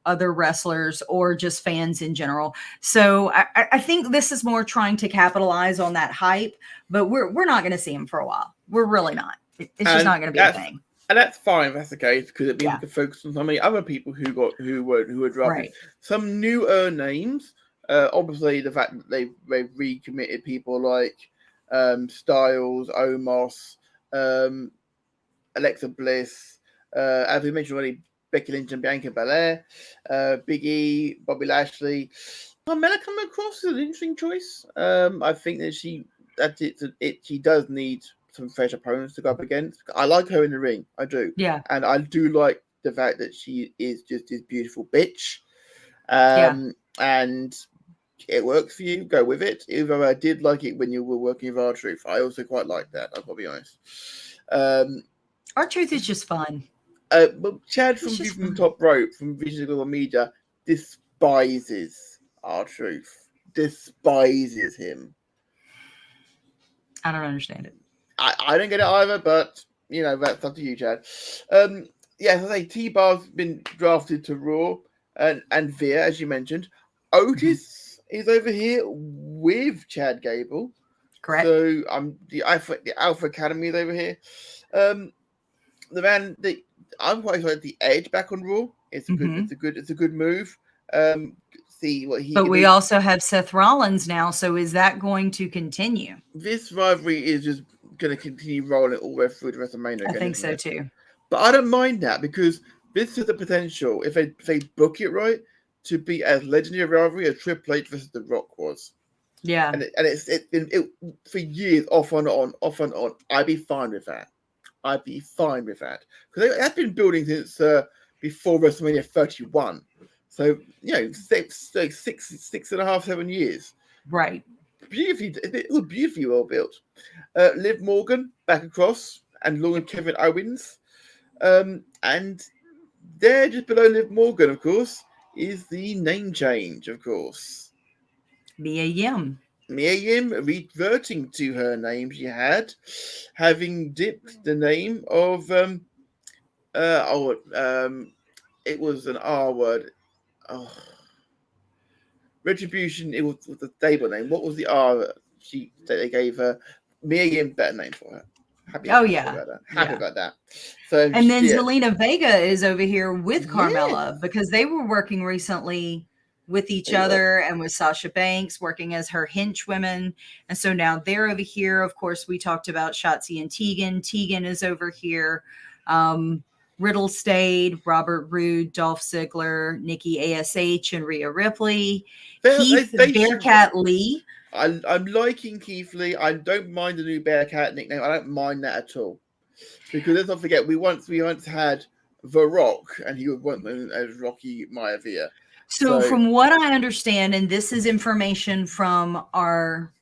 other wrestlers or just fans in general. So I think this is more trying to capitalize on that hype, but we're not going to see him for a while. We're really not. It's just not going to be a thing. And that's fine if that's the case, because it means we can focus on so many other people who were drafted. Right. Some newer names. Obviously, the fact that they've recommitted people like Styles, Omos, Alexa Bliss, as we mentioned already, Becky Lynch and Bianca Belair, Big E, Bobby Lashley. Carmella coming across as an interesting choice. I think that she does need some fresh opponents to go up against. I like her in the ring. I do. Yeah. And I do like the fact that she is just this beautiful bitch. And it works for you. Go with it. Even though I did like it when you were working with R-Truth. I also quite like that. I've got to be honest. R-Truth is just fun. But Chad from Top Rope, from Vision Global Media, despises R-Truth. Despises him. I don't understand it. I don't get it either, but, that's up to you, Chad. As I say, T-Bar's been drafted to Raw, and Veer, as you mentioned. Otis is over here with Chad Gable. Correct. So the Alpha Academy is over here. I'm quite excited. The Edge back on Raw. It's a good move. See what he. But we also have Seth Rollins now. So is that going to continue? This rivalry is just going to continue rolling all the way through the rest of WrestleMania. I think so too. But I don't mind that, because this is the potential. If they book it right, to be as legendary a rivalry as Triple H versus The Rock was. Yeah. And it's been for years, off and on. I'd be fine with that. Because that's been building since before WrestleMania 31. So, six and a half, 7 years. Right. It was beautifully well built. Liv Morgan back across, and along with Kevin Owens. And there, just below Liv Morgan, of course, is the name change, of course. Mia Yim reverting to her name she had, having dipped the name of it was an R word. Oh, Retribution. It was the stable name. What was the R they gave her? Mia Yim, better name for her. Happy about that. So, and then Zelina Vega is over here with Carmella because they were working recently with each other and with Sasha Banks working as her henchwomen. And so now they're over here. Of course, we talked about Shotzi and Tegan. Tegan is over here. Riddle stayed, Robert Roode, Dolph Ziggler, Nikki ASH, and Rhea Ripley. Keith Bearcat Lee. I'm liking Keith Lee. I don't mind the new Bearcat nickname. I don't mind that at all. Because let's not forget, we once had The Rock, and he was once known as Rocky Maivia. So from what I understand, and this is information from our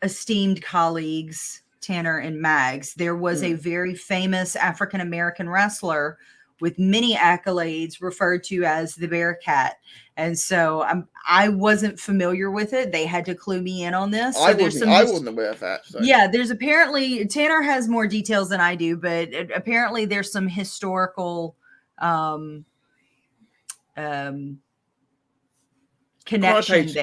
esteemed colleagues, Tanner and Mags, there was a very famous African-American wrestler with many accolades referred to as the Bearcat. And so I wasn't familiar with it. They had to clue me in on this. So I wasn't aware of that. So. Yeah, there's apparently, Tanner has more details than I do, but apparently there's some historical connection there. Connotations.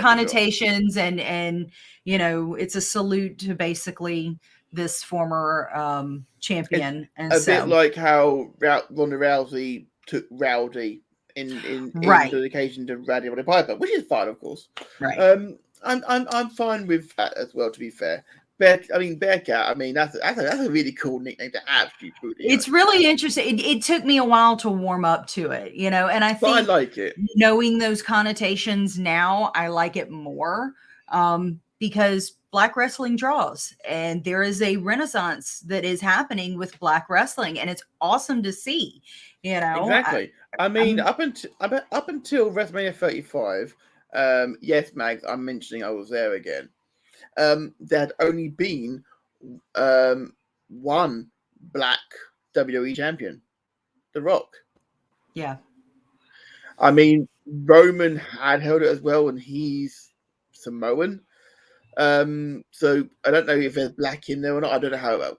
Connotations sure. and it's a salute to basically this former champion. And a bit like how Ronda Rousey took Rowdy in dedication to Roddy Piper, which is fine, of course. Right. I'm fine with that as well. To be fair, Bearcat. That's a really cool nickname to have. It's really interesting. It took me a while to warm up to it, and I think I like it. Knowing those connotations now, I like it more because Black wrestling draws, and there is a renaissance that is happening with Black wrestling, and it's awesome to see. Exactly. Up until WrestleMania 35, yes, Mags, I'm mentioning I was there again. There had only been one Black WWE champion, The Rock. Yeah. Roman had held it as well, and he's Samoan. So I don't know if there's Black in there or not. I don't know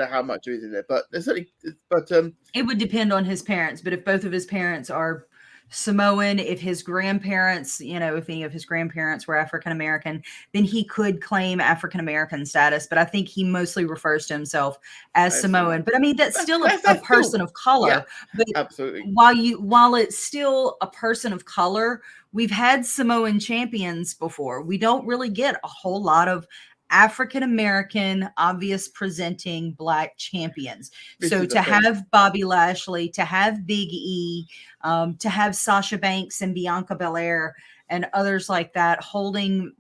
how much there is in there, but there's certainly. But it would depend on his parents. But if both of his parents are Samoan, if his grandparents, if any of his grandparents were African American, then he could claim African American status. But I think he mostly refers to himself as Samoan. But that's still a person of color. Yeah, but absolutely. While it's still a person of color, we've had Samoan champions before. We don't really get a whole lot of African American, obvious presenting Black champions. So to have Bobby Lashley, to have Big E, to have Sasha Banks and Bianca Belair and others like that holding,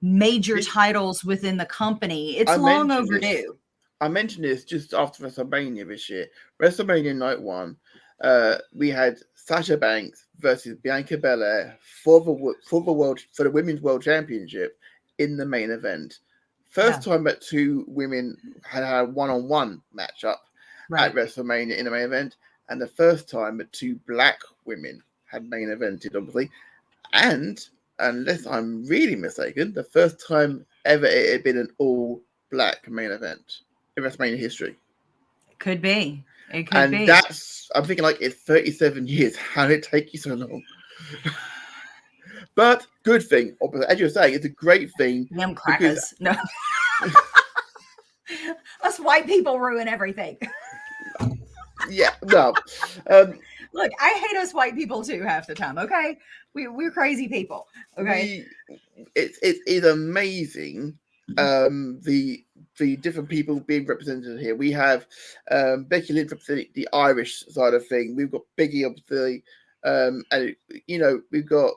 major titles within the company, it's long overdue. I mentioned this just after WrestleMania this year. WrestleMania Night 1, we had Sasha Banks versus Bianca Belair for the Women's World Championship in the main event. First time that two women had a one-on-one matchup at WrestleMania in the main event, and the first time that two Black women had main evented, obviously. And unless I'm really mistaken, the first time ever it had been an all-Black main event in WrestleMania history. Could be. It could be. And that's, I'm thinking, it's 37 years. How did it take you so long? But good thing, as you're saying, it's a great thing. Them crackers. No. Us white people ruin everything. Yeah, no. Look, I hate us white people too half the time, okay? We're crazy people, okay? It is amazing the different people being represented here. We have Becky Lynch representing the Irish side of thing. We've got Biggie, obviously, And we've got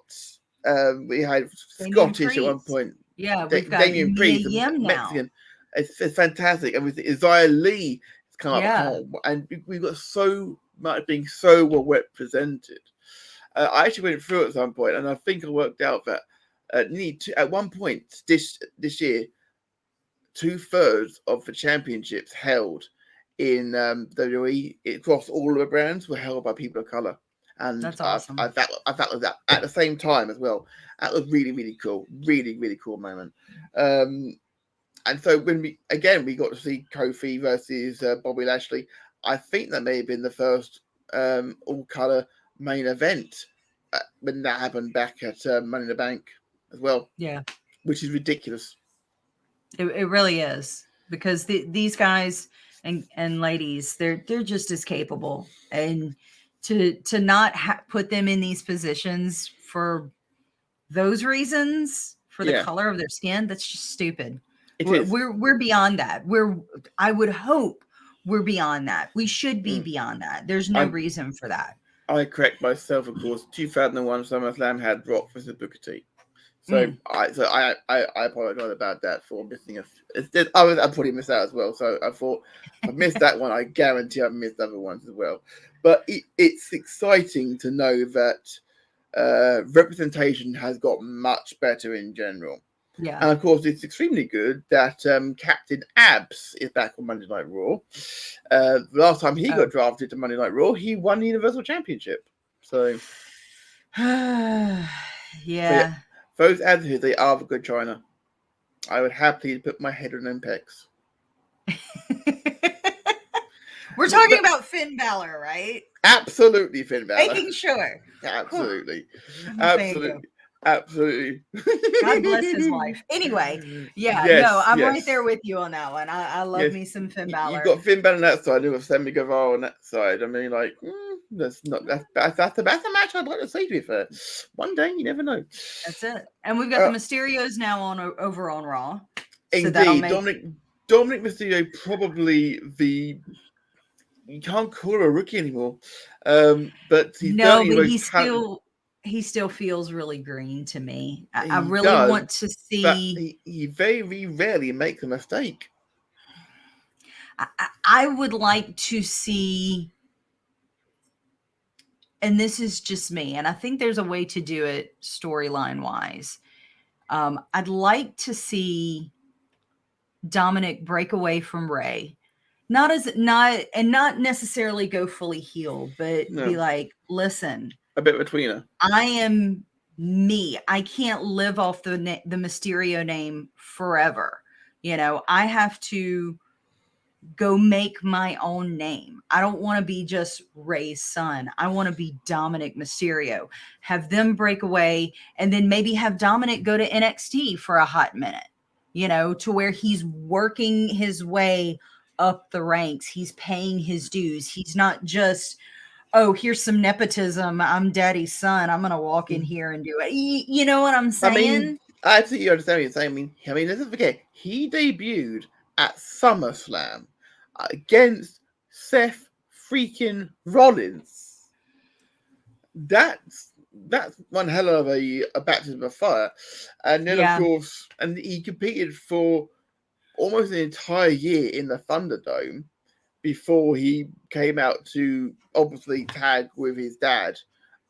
we had Damian Scottish at one Priest. point. Yeah, we've got Damian Mia Priest, Yim now. Mexican. It's fantastic. And with Isaiah Lee, it's come up, Yeah. and we've got so much being so well represented. I actually went through at some point, and I think I worked out that at one point this year, 2/3 of the championships held in WWE across all of the brands were held by people of color, and That's awesome. I thought of that at the same time as well. That was really, really cool, really cool moment. And so when we got to see Kofi versus Bobby Lashley, I think that may have been the first all color main event when that happened back at Money in the Bank as well. Yeah, which is ridiculous. It really is, because these guys and ladies, they're just as capable, and to not put them in these positions for those reasons, for the color of their skin, that's just stupid. We're beyond that. I would hope we're beyond that. We should be beyond that. There's no reason for that. I correct myself, of course. 2001 SummerSlam had Rock versus Booker T. So I apologize about that for missing I probably missed out as well. So I thought I missed that one. I guarantee I've missed other ones as well. But it's exciting to know that representation has got much better in general. Yeah. And of course, it's extremely good that Captain Abs is back on Monday Night Raw. The last time he got drafted to Monday Night Raw, he won the Universal Championship. So, yeah. Those advocates, they are the good China. I would happily put my head on them pecs. We're talking about Finn Balor, right? Absolutely, Finn Balor. Making sure. Absolutely. Absolutely. God bless his wife. Anyway, I'm right there with you on that one. I love me some Finn Balor. You've got Finn Balor on that side, and with Sammy Guevara on that side. I mean, like, that's a match I'd like to see, to be fair. One day, you never know. That's it. And we've got the Mysterios now over on Raw. Indeed, so Dominic Mysterio, probably you can't call him a rookie anymore. But he still feels really green to me. I really want to see. He very rarely makes a mistake. I would like to see, and this is just me, and I think there's a way to do it storyline wise. I'd like to see Dominic break away from Ray, not necessarily go fully heel, but be like, listen, a bit between her. I am me. I can't live off the Mysterio name forever. I have to go make my own name. I don't want to be just Ray's son. I want to be Dominic Mysterio. Have them break away, and then maybe have Dominic go to NXT for a hot minute, to where he's working his way up the ranks. He's paying his dues. He's not just, oh, here's some nepotism. I'm daddy's son. I'm going to walk in here and do it. You know what I'm saying? I absolutely understand what you're saying. I mean, let's not forget, he debuted at SummerSlam against Seth freaking Rollins. That's one hell of a baptism of fire. And then, of course, and he competed for almost an entire year in the Thunderdome before he came out to obviously tag with his dad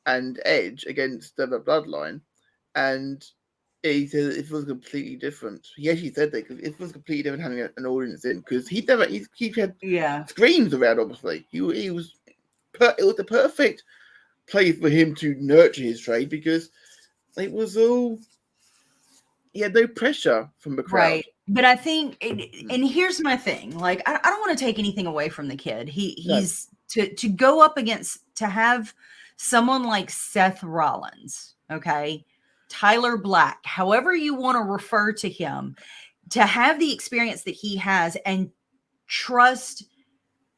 and Edge against the Bloodline. And he said it was completely different. He actually said that it was completely different having an audience in, because he had screens around. Obviously, it was the perfect place for him to nurture his trade, because it was all, he had no pressure from the crowd. Right. But I think, and here's my thing, like, I don't want to take anything away from the kid. He's to go up against, to have someone like Seth Rollins, okay, Tyler Black, however you want to refer to him, to have the experience that he has and trust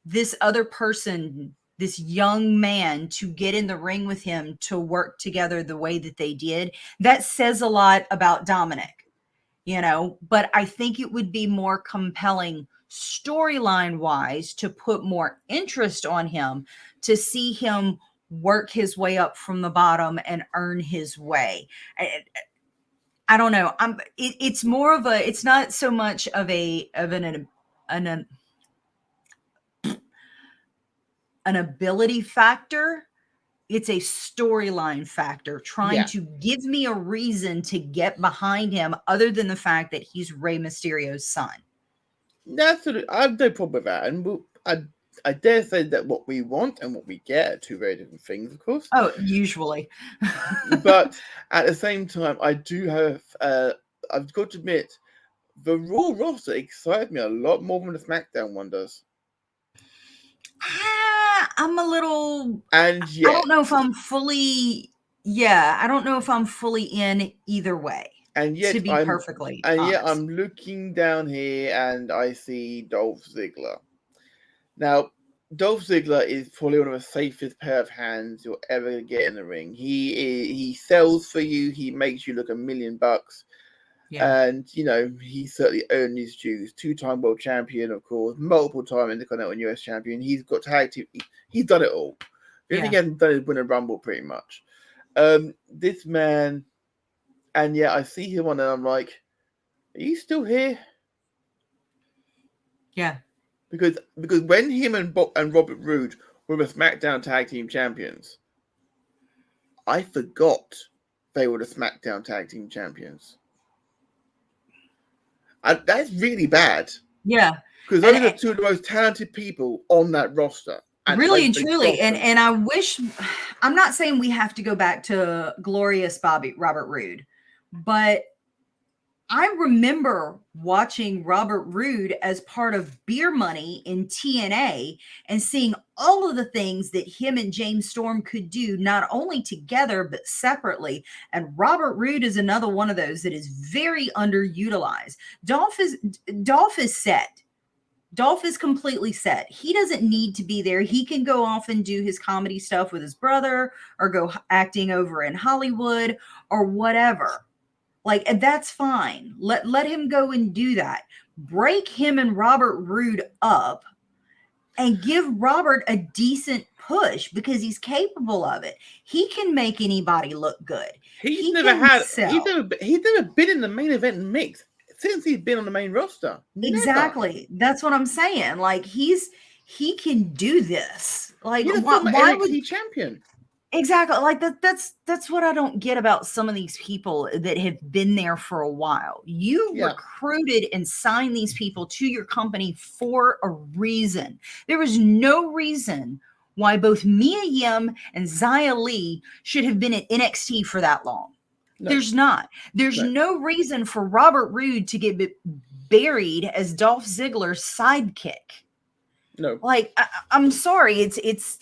this other person, this young man, to get in the ring with him, to work together the way that they did, that says a lot about Dominic. But I think it would be more compelling storyline wise to put more interest on him, to see him work his way up from the bottom and earn his way. I don't know. It's more of a, it's not so much of an ability factor. It's a storyline factor, trying to give me a reason to get behind him other than the fact that he's Rey Mysterio's son. That's I have no problem with that. And I dare say that what we want and what we get are two very different things, of course. Oh, usually. But at the same time, I do have, I've got to admit, the Raw roster excited me a lot more than the SmackDown one does. I'm a little, and I don't know if I'm fully, I don't know if I'm fully in either way. And yet, to be perfectly and honest. yet I'm looking down here and I see Dolph Ziggler. Now, Dolph Ziggler is probably one of the safest pair of hands you'll ever get in the ring. He sells for you. He makes you look $1 million. Yeah. And, you know, he certainly earned his dues. 2-time world champion, of course. Multiple-time Intercontinental and US champion. He's got tag team. He's done it all. The only thing he hasn't done is win a Rumble, pretty much. This man, and yet I see him on and I'm like, are you still here? Yeah. Because when him and Robert Roode were the SmackDown Tag Team Champions, I forgot they were the SmackDown Tag Team Champions. That's really bad. Yeah. Because those are two of the most talented people on that roster. Really and truly. And I wish, I'm not saying we have to go back to glorious Robert Roode, but I remember watching Robert Roode as part of Beer Money in TNA and seeing all of the things that him and James Storm could do, not only together, but separately. And Robert Roode is another one of those that is very underutilized. Dolph is set. Dolph is completely set. He doesn't need to be there. He can go off and do his comedy stuff with his brother or go acting over in Hollywood or whatever. Like, and that's fine. Let him go and do that. Break him and Robert Roode up and give Robert a decent push because he's capable of it. He can make anybody look good. He's never been in the main event mix since he's been on the main roster. Exactly. That's what I'm saying. Like, he can do this. Like, he's why would he champion? Exactly. Like that's what I don't get about some of these people that have been there for a while. You recruited and signed these people to your company for a reason. There was no reason why both Mia Yim and Xia Li should have been at NXT for that long. No. There's not. There's no reason for Robert Roode to get buried as Dolph Ziggler's sidekick. No. Like, I'm sorry. It's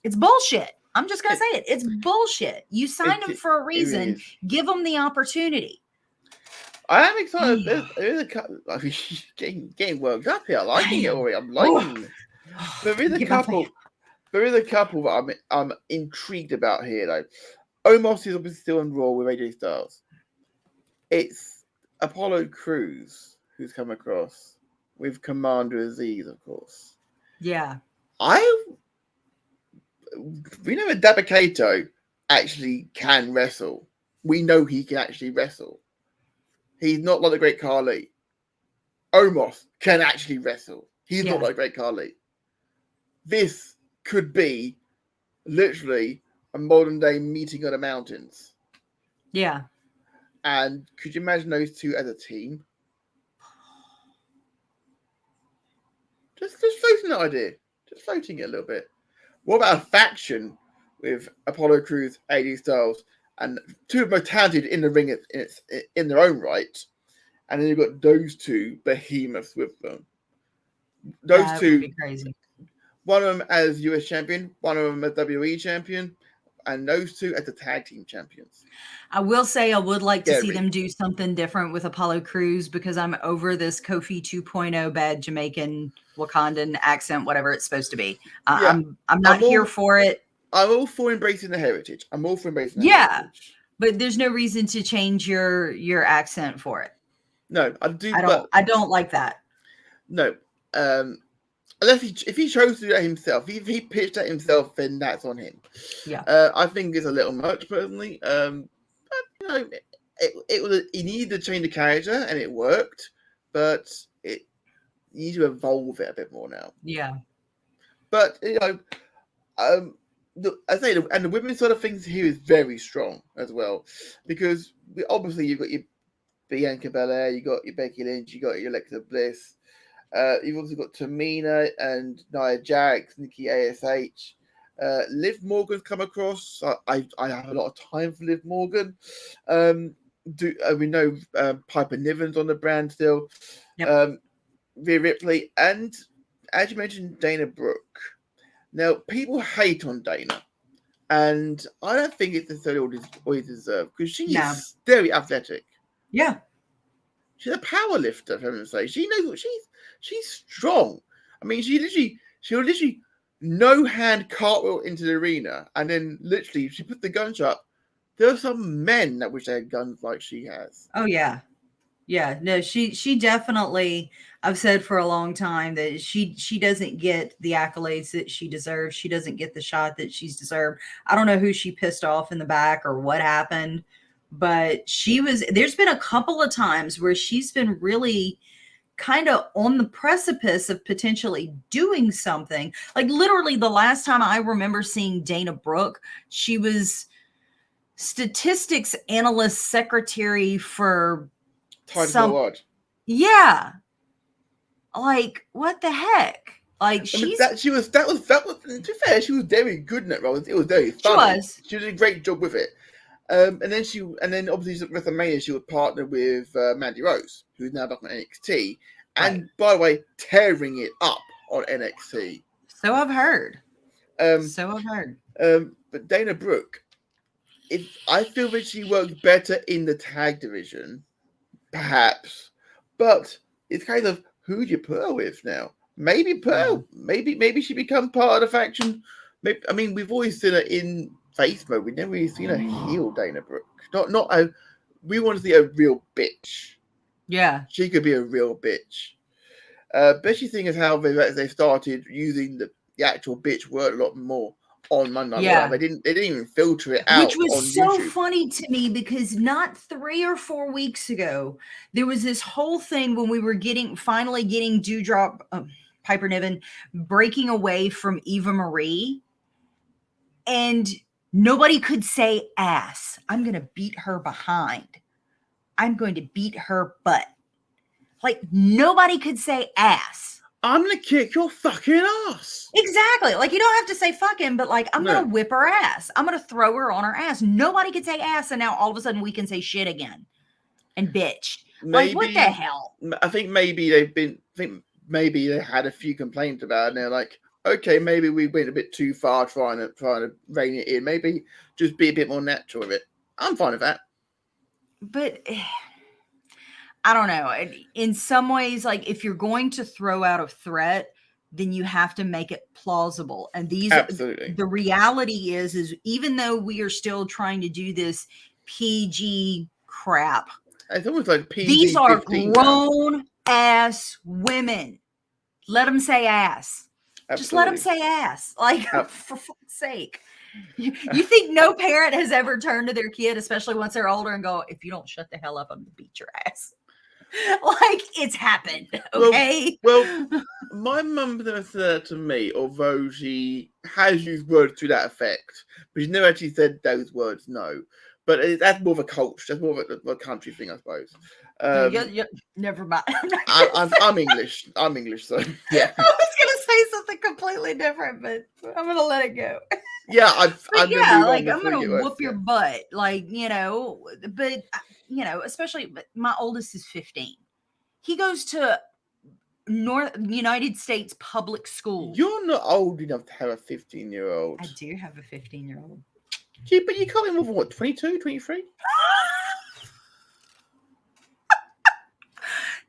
bullshit. I'm just going to say it. It's bullshit. You signed him for a reason. Give him the opportunity. I am excited. There's a couple. I mean, getting worked up here. I'm liking it already. I'm liking it. There is a couple. There is a couple that I'm intrigued about here, though. Omos is obviously still on Raw with AJ Styles. It's Apollo Crews who's come across with Commander Aziz, of course. Yeah. We know that Dabba-Kato actually can wrestle. We know he can actually wrestle. He's not like the Great Khali. Omos can actually wrestle. He's not like the Great Khali. This could be literally a modern day meeting of the mountains. Yeah. And could you imagine those two as a team? Just floating that idea. Just floating it a little bit. What about a faction with Apollo Crews, AJ Styles, and two of the most talented in the ring in their own right? And then you've got those two behemoths with them. Those two would be crazy. One of them as US champion, one of them as WWE champion, and those two as the tag team champions. I will say I would like to see them do something different with Apollo Crews because I'm over this Kofi 2.0 bad Jamaican Wakandan accent, whatever it's supposed to be. I'm not here for it. I'm all for embracing the heritage. Heritage. But there's no reason to change your accent for it. No, I do. I don't like that. No, Unless if he chose to do that himself, if he pitched that himself, then that's on him. Yeah. I think it's a little much personally. But it was he needed to change the character and it worked, but you need to evolve it a bit more now. Yeah. But I say, and the women's sort of things here is very strong as well, because obviously you've got your Bianca Belair, you got your Becky Lynch, you got your Alexa Bliss. You've also got Tamina and Nia Jax, Nikki ASH. Liv Morgan's come across. I have a lot of time for Liv Morgan. We know Piper Niven's on the brand still. Yep. Rhea Ripley, and as you mentioned, Dana Brooke. Now, people hate on Dana, and I don't think it's necessarily always deserved, because she is very athletic. Yeah. She's a power lifter, for heaven's sake. She knows what she's strong. I mean, she'll literally no hand cartwheel into the arena, and then literally she put the guns up. There are some men that wish they had guns like she has. Oh yeah. Yeah, no, she definitely, I've said for a long time that she doesn't get the accolades that she deserves. She doesn't get the shot that she's deserved. I don't know who she pissed off in the back or what happened, but there's been a couple of times where she's been really kind of on the precipice of potentially doing something. Like literally the last time I remember seeing Dana Brooke, she was statistics analyst secretary for yeah, like what the heck? Like that was to be fair, she was very good in that role. It was very fun. She did a great job with it. And then obviously with WrestleMania she would partner with Mandy Rose, who's now back on NXT, and by the way, tearing it up on NXT. So I've heard. But Dana Brooke, I feel that she works better in the tag division. Perhaps, but it's kind of who do you put her with now? Maybe Pearl. Maybe she become part of the faction. I mean, we've always seen her in face mode. We've never really seen her heel Dana Brooke. We want to see a real bitch. Yeah, she could be a real bitch. Bitchy thing is how they started using the actual bitch word a lot more on Monday Night Raw. They didn't even filter it out, which was on so YouTube. funny to me, because not 3 or 4 weeks ago there was this whole thing when we were finally getting Dewdrop Piper Niven breaking away from Eva Marie, and nobody could say ass. I'm gonna beat her behind. I'm going to beat her butt. Like nobody could say ass. I'm going to kick your fucking ass. Exactly. Like, you don't have to say fucking, but like, I'm going to whip her ass. I'm going to throw her on her ass. Nobody could say ass. And now all of a sudden we can say shit again and bitch. Like, what the hell? I think maybe they had a few complaints about it. And they're like, okay, maybe we went a bit too far trying to rein it in. Maybe just be a bit more natural with it. I'm fine with that. But I don't know. In some ways, like if you're going to throw out a threat, then you have to make it plausible. And the reality is even though we are still trying to do this PG crap, it's almost like PG. These are grown ass women. Let them say ass. Absolutely. Just let them say ass. Like for fuck's sake. You think no parent has ever turned to their kid, especially once they're older, and go, if you don't shut the hell up, I'm going to beat your ass. Like it's happened, okay? Well, my mum said to me, although she has used words to that effect, but she's never actually said those words, no. But that's more of a culture, that's more of a country thing, I suppose. Never mind. I'm English. I'm English, so yeah. I was gonna say something completely different, but I'm gonna let it go. Yeah, I'm gonna whoop your butt, like but especially my oldest is 15. He goes to United States public school. You're not old enough to have a 15-year-old. I do have a 15-year-old. Yeah, but you can't be more than what, 22, 23?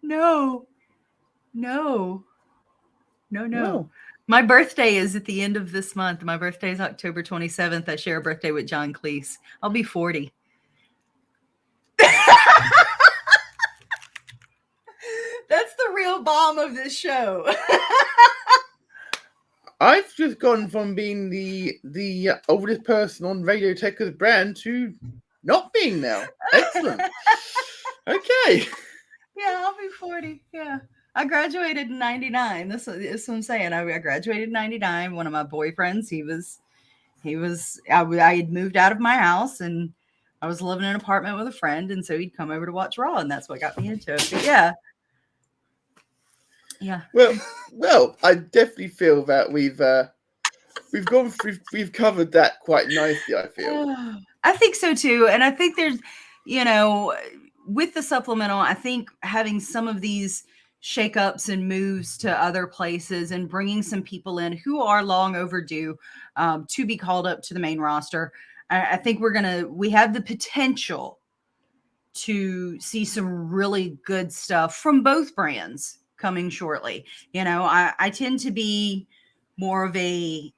No. My birthday is at the end of this month. My birthday is October 27th. I share a birthday with John Cleese. I'll be 40. That's the real bomb of this show. I've just gone from being the oldest person on Radio Tekkers brand to not being now. Excellent. Okay. Yeah, I'll be 40. Yeah. I graduated in 99. This is what I'm saying. I graduated in 99. One of my boyfriends, I had moved out of my house and I was living in an apartment with a friend. And so he'd come over to watch Raw, and that's what got me into it. But yeah. Yeah. Well, I definitely feel that we've covered that quite nicely, I feel. I think so too. And I think there's, with the supplemental, I think having some of these shakeups and moves to other places and bringing some people in who are long overdue to be called up to the main roster. I think we have the potential to see some really good stuff from both brands coming shortly. I tend to be more of a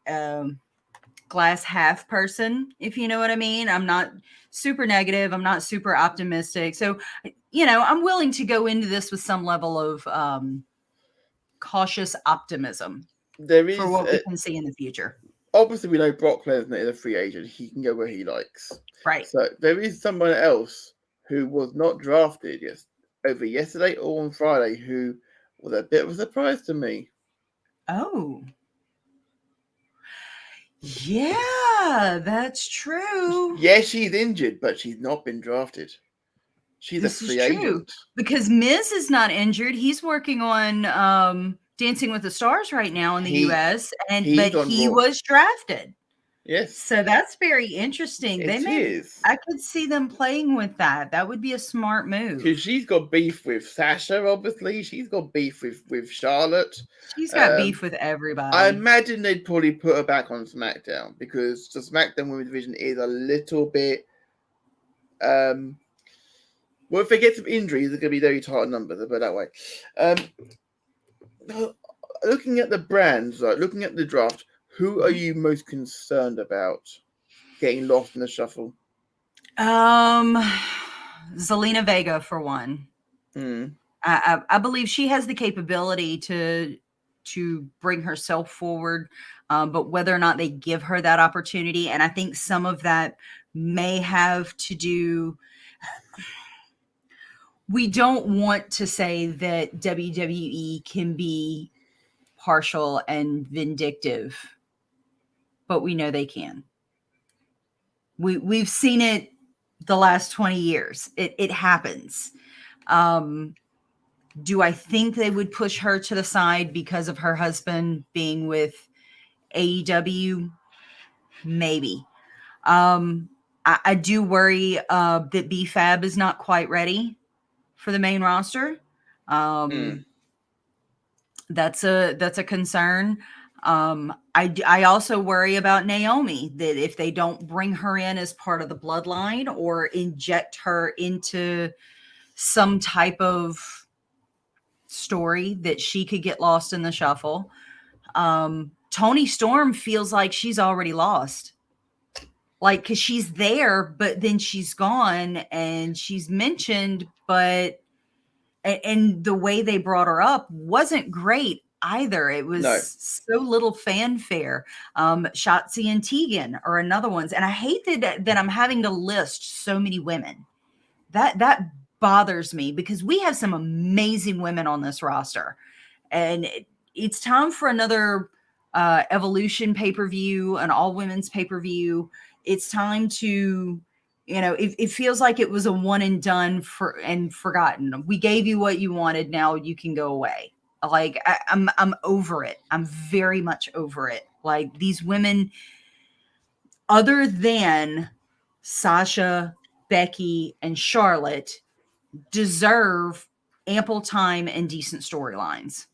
glass half person, if you know what I mean. I'm not super negative. I'm not super optimistic. So, I'm willing to go into this with some level of cautious optimism for what we can see in the future. Obviously, we know Brock Lesnar is a free agent. He can go where he likes. Right. So there is someone else who was not drafted over yesterday or on Friday who was a bit of a surprise to me. Oh. Yeah, that's true. Yeah, she's injured, but she's not been drafted. She's a free agent. Because Miz is not injured. He's working on Dancing with the Stars right now in the US, but he was drafted. Yes. So that's very interesting. I could see them playing with that. That would be a smart move. Because she's got beef with Sasha, obviously. She's got beef with Charlotte. She's got beef with everybody. I imagine they'd probably put her back on SmackDown because the SmackDown Women's Division is a little bit. Well, if they get some injuries, they're going to be very tight on numbers, I'll put it that way. Looking at the brands, looking at the draft, who are you most concerned about getting lost in the shuffle? Helena Vega, for one. I believe she has the capability to bring herself forward, but whether or not they give her that opportunity, and I think some of that may have to do. We don't want to say that WWE can be partial and vindictive, but we know they can. We've seen it the last 20 years. It happens. Do I think they would push her to the side because of her husband being with AEW? Maybe. I do worry that B-Fab is not quite ready for the main roster. That's a concern. I also worry about Naomi, that if they don't bring her in as part of the bloodline or inject her into some type of story, that she could get lost in the shuffle. Toni Storm feels like she's already lost. Like, because she's there, but then she's gone and she's mentioned, and the way they brought her up wasn't great either. It was so little fanfare. Shotzi and Tegan are another ones. And I hate that I'm having to list so many women. That bothers me because we have some amazing women on this roster. And it's time for another Evolution pay-per-view, an all-women's pay-per-view. It's time to, it feels like it was a one and done and forgotten. We gave you what you wanted. Now you can go away. Like, I'm over it. I'm very much over it. Like, these women, other than Sasha, Becky, and Charlotte, deserve ample time and decent storylines.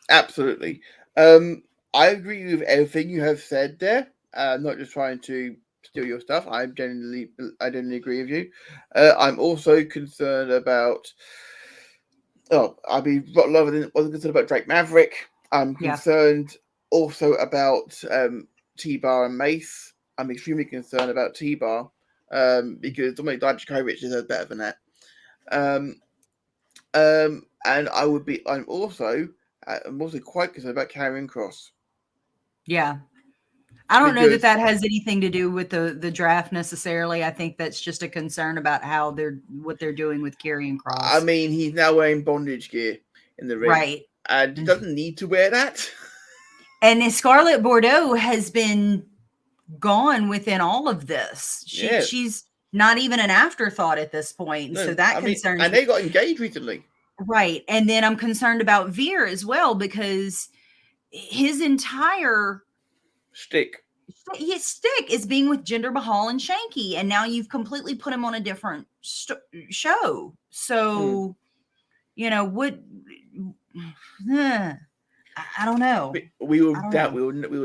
Absolutely. I agree with everything you have said there. I'm not just trying to steal your stuff. I genuinely agree with you. I'm also concerned about. Wasn't concerned about Drake Maverick. I'm concerned also about T-Bar and Mace. I'm extremely concerned about T-Bar because Dominic Dijakovic is better than that. And I'm also I'm also quite concerned about Karrion Kross. Yeah. I don't know that has anything to do with the draft necessarily. I think that's just a concern about what they're doing with Karrion Kross. I mean, he's now wearing bondage gear in the ring. Right. And he doesn't need to wear that. And Scarlett Bordeaux has been gone within all of this. She's not even an afterthought at this point. No, so that concerns me. And they got engaged recently. Right. And then I'm concerned about Veer as well, because his entire shtick is being with Jinder Mahal and Shanky, and now you've completely put him on a different show. So, what? I don't know. We will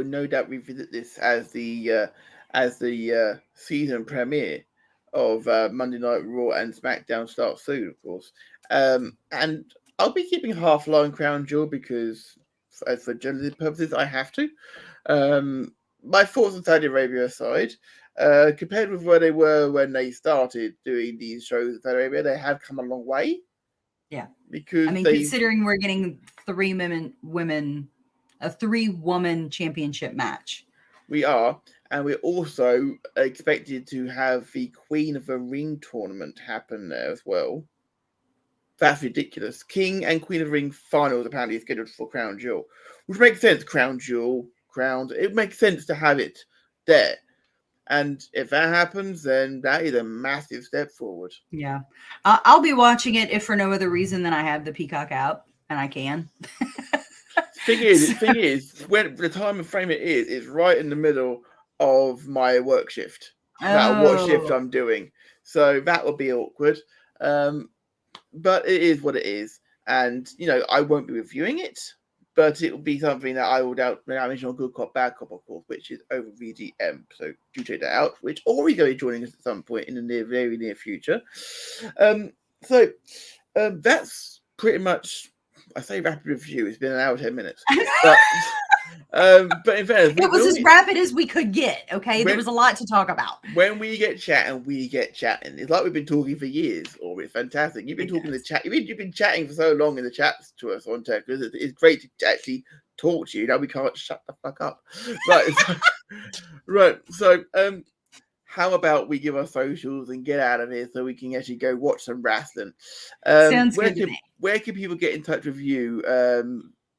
no doubt revisit this as the season premiere of Monday Night Raw and SmackDown starts soon, of course. And I'll be keeping Half-Line Crown Jewel because, as for journalism purposes, I have to. My thoughts on Saudi Arabia aside, compared with where they were when they started doing these shows in Saudi Arabia, they have come a long way. Yeah. Because considering we're getting a 3-woman championship match. We are. And we're also expected to have the Queen of the Ring tournament happen there as well. That's ridiculous. King and Queen of the Ring finals apparently scheduled for Crown Jewel, which makes sense. Crown Jewel, crowns. It makes sense to have it there. And if that happens, then that is a massive step forward. Yeah. I'll be watching it if for no other reason than I have the Peacock out, and I can. Thing is, when the time and frame it is right in the middle of my work shift. What shift I'm doing. So that will be awkward. But it is what it is. And, I won't be reviewing it. But it will be something that I will mention on Good Cop, Bad Cop, of course, which is over VGM. So do check that out, which Ori is going to be joining us at some point in the very near future. That's pretty much, I say rapid review. It's been an hour and 10 minutes. But in fairness, it was as rapid as we could get. Okay, there was a lot to talk about. When we get chatting, we get chatting. It's like we've been talking for years. Or it's fantastic. You've been talking to chat. You've been chatting for so long in the chats to us on Tekkers. It's great to actually talk to you. Now we can't shut the fuck up. Right. So, how about we give our socials and get out of here so we can actually go watch some wrestling? Sounds good to me. Where can people get in touch with you?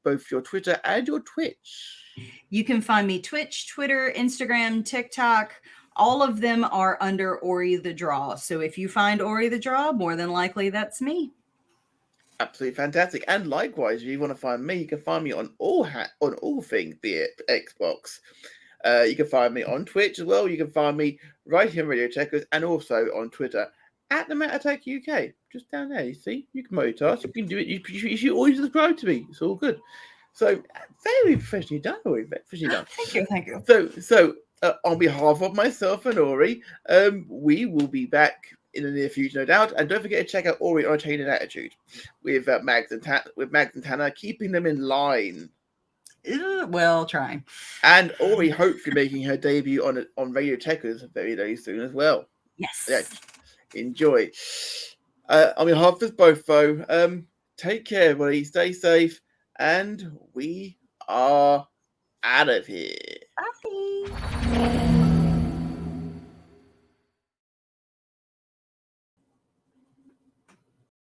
Both your Twitter and your Twitch. You can find me Twitch, Twitter, Instagram, TikTok. All of them are under Ori the Draw. So if you find Ori the Draw, more than likely that's me. Absolutely fantastic. And likewise, if you want to find me, you can find me on all things, be it Xbox. You can find me on Twitch as well. You can find me right here on Radio Tekkers and also on Twitter at the Matt Attack UK. Just down there, you see. You can multitask. You can do it. You should always subscribe to me. It's all good. So, very professionally done, Ori. Professionally done. Thank you. So on behalf of myself and Ori, we will be back in the near future, no doubt. And don't forget to check out Ori on Chain and Attitude with Mags and Tanner, keeping them in line. Well, trying. And Ori hopefully making her debut on Radio Tekkers very, very soon as well. Yes. Enjoy. On behalf of us both, though, take care, everybody. Stay safe. And we are out of here. Bye.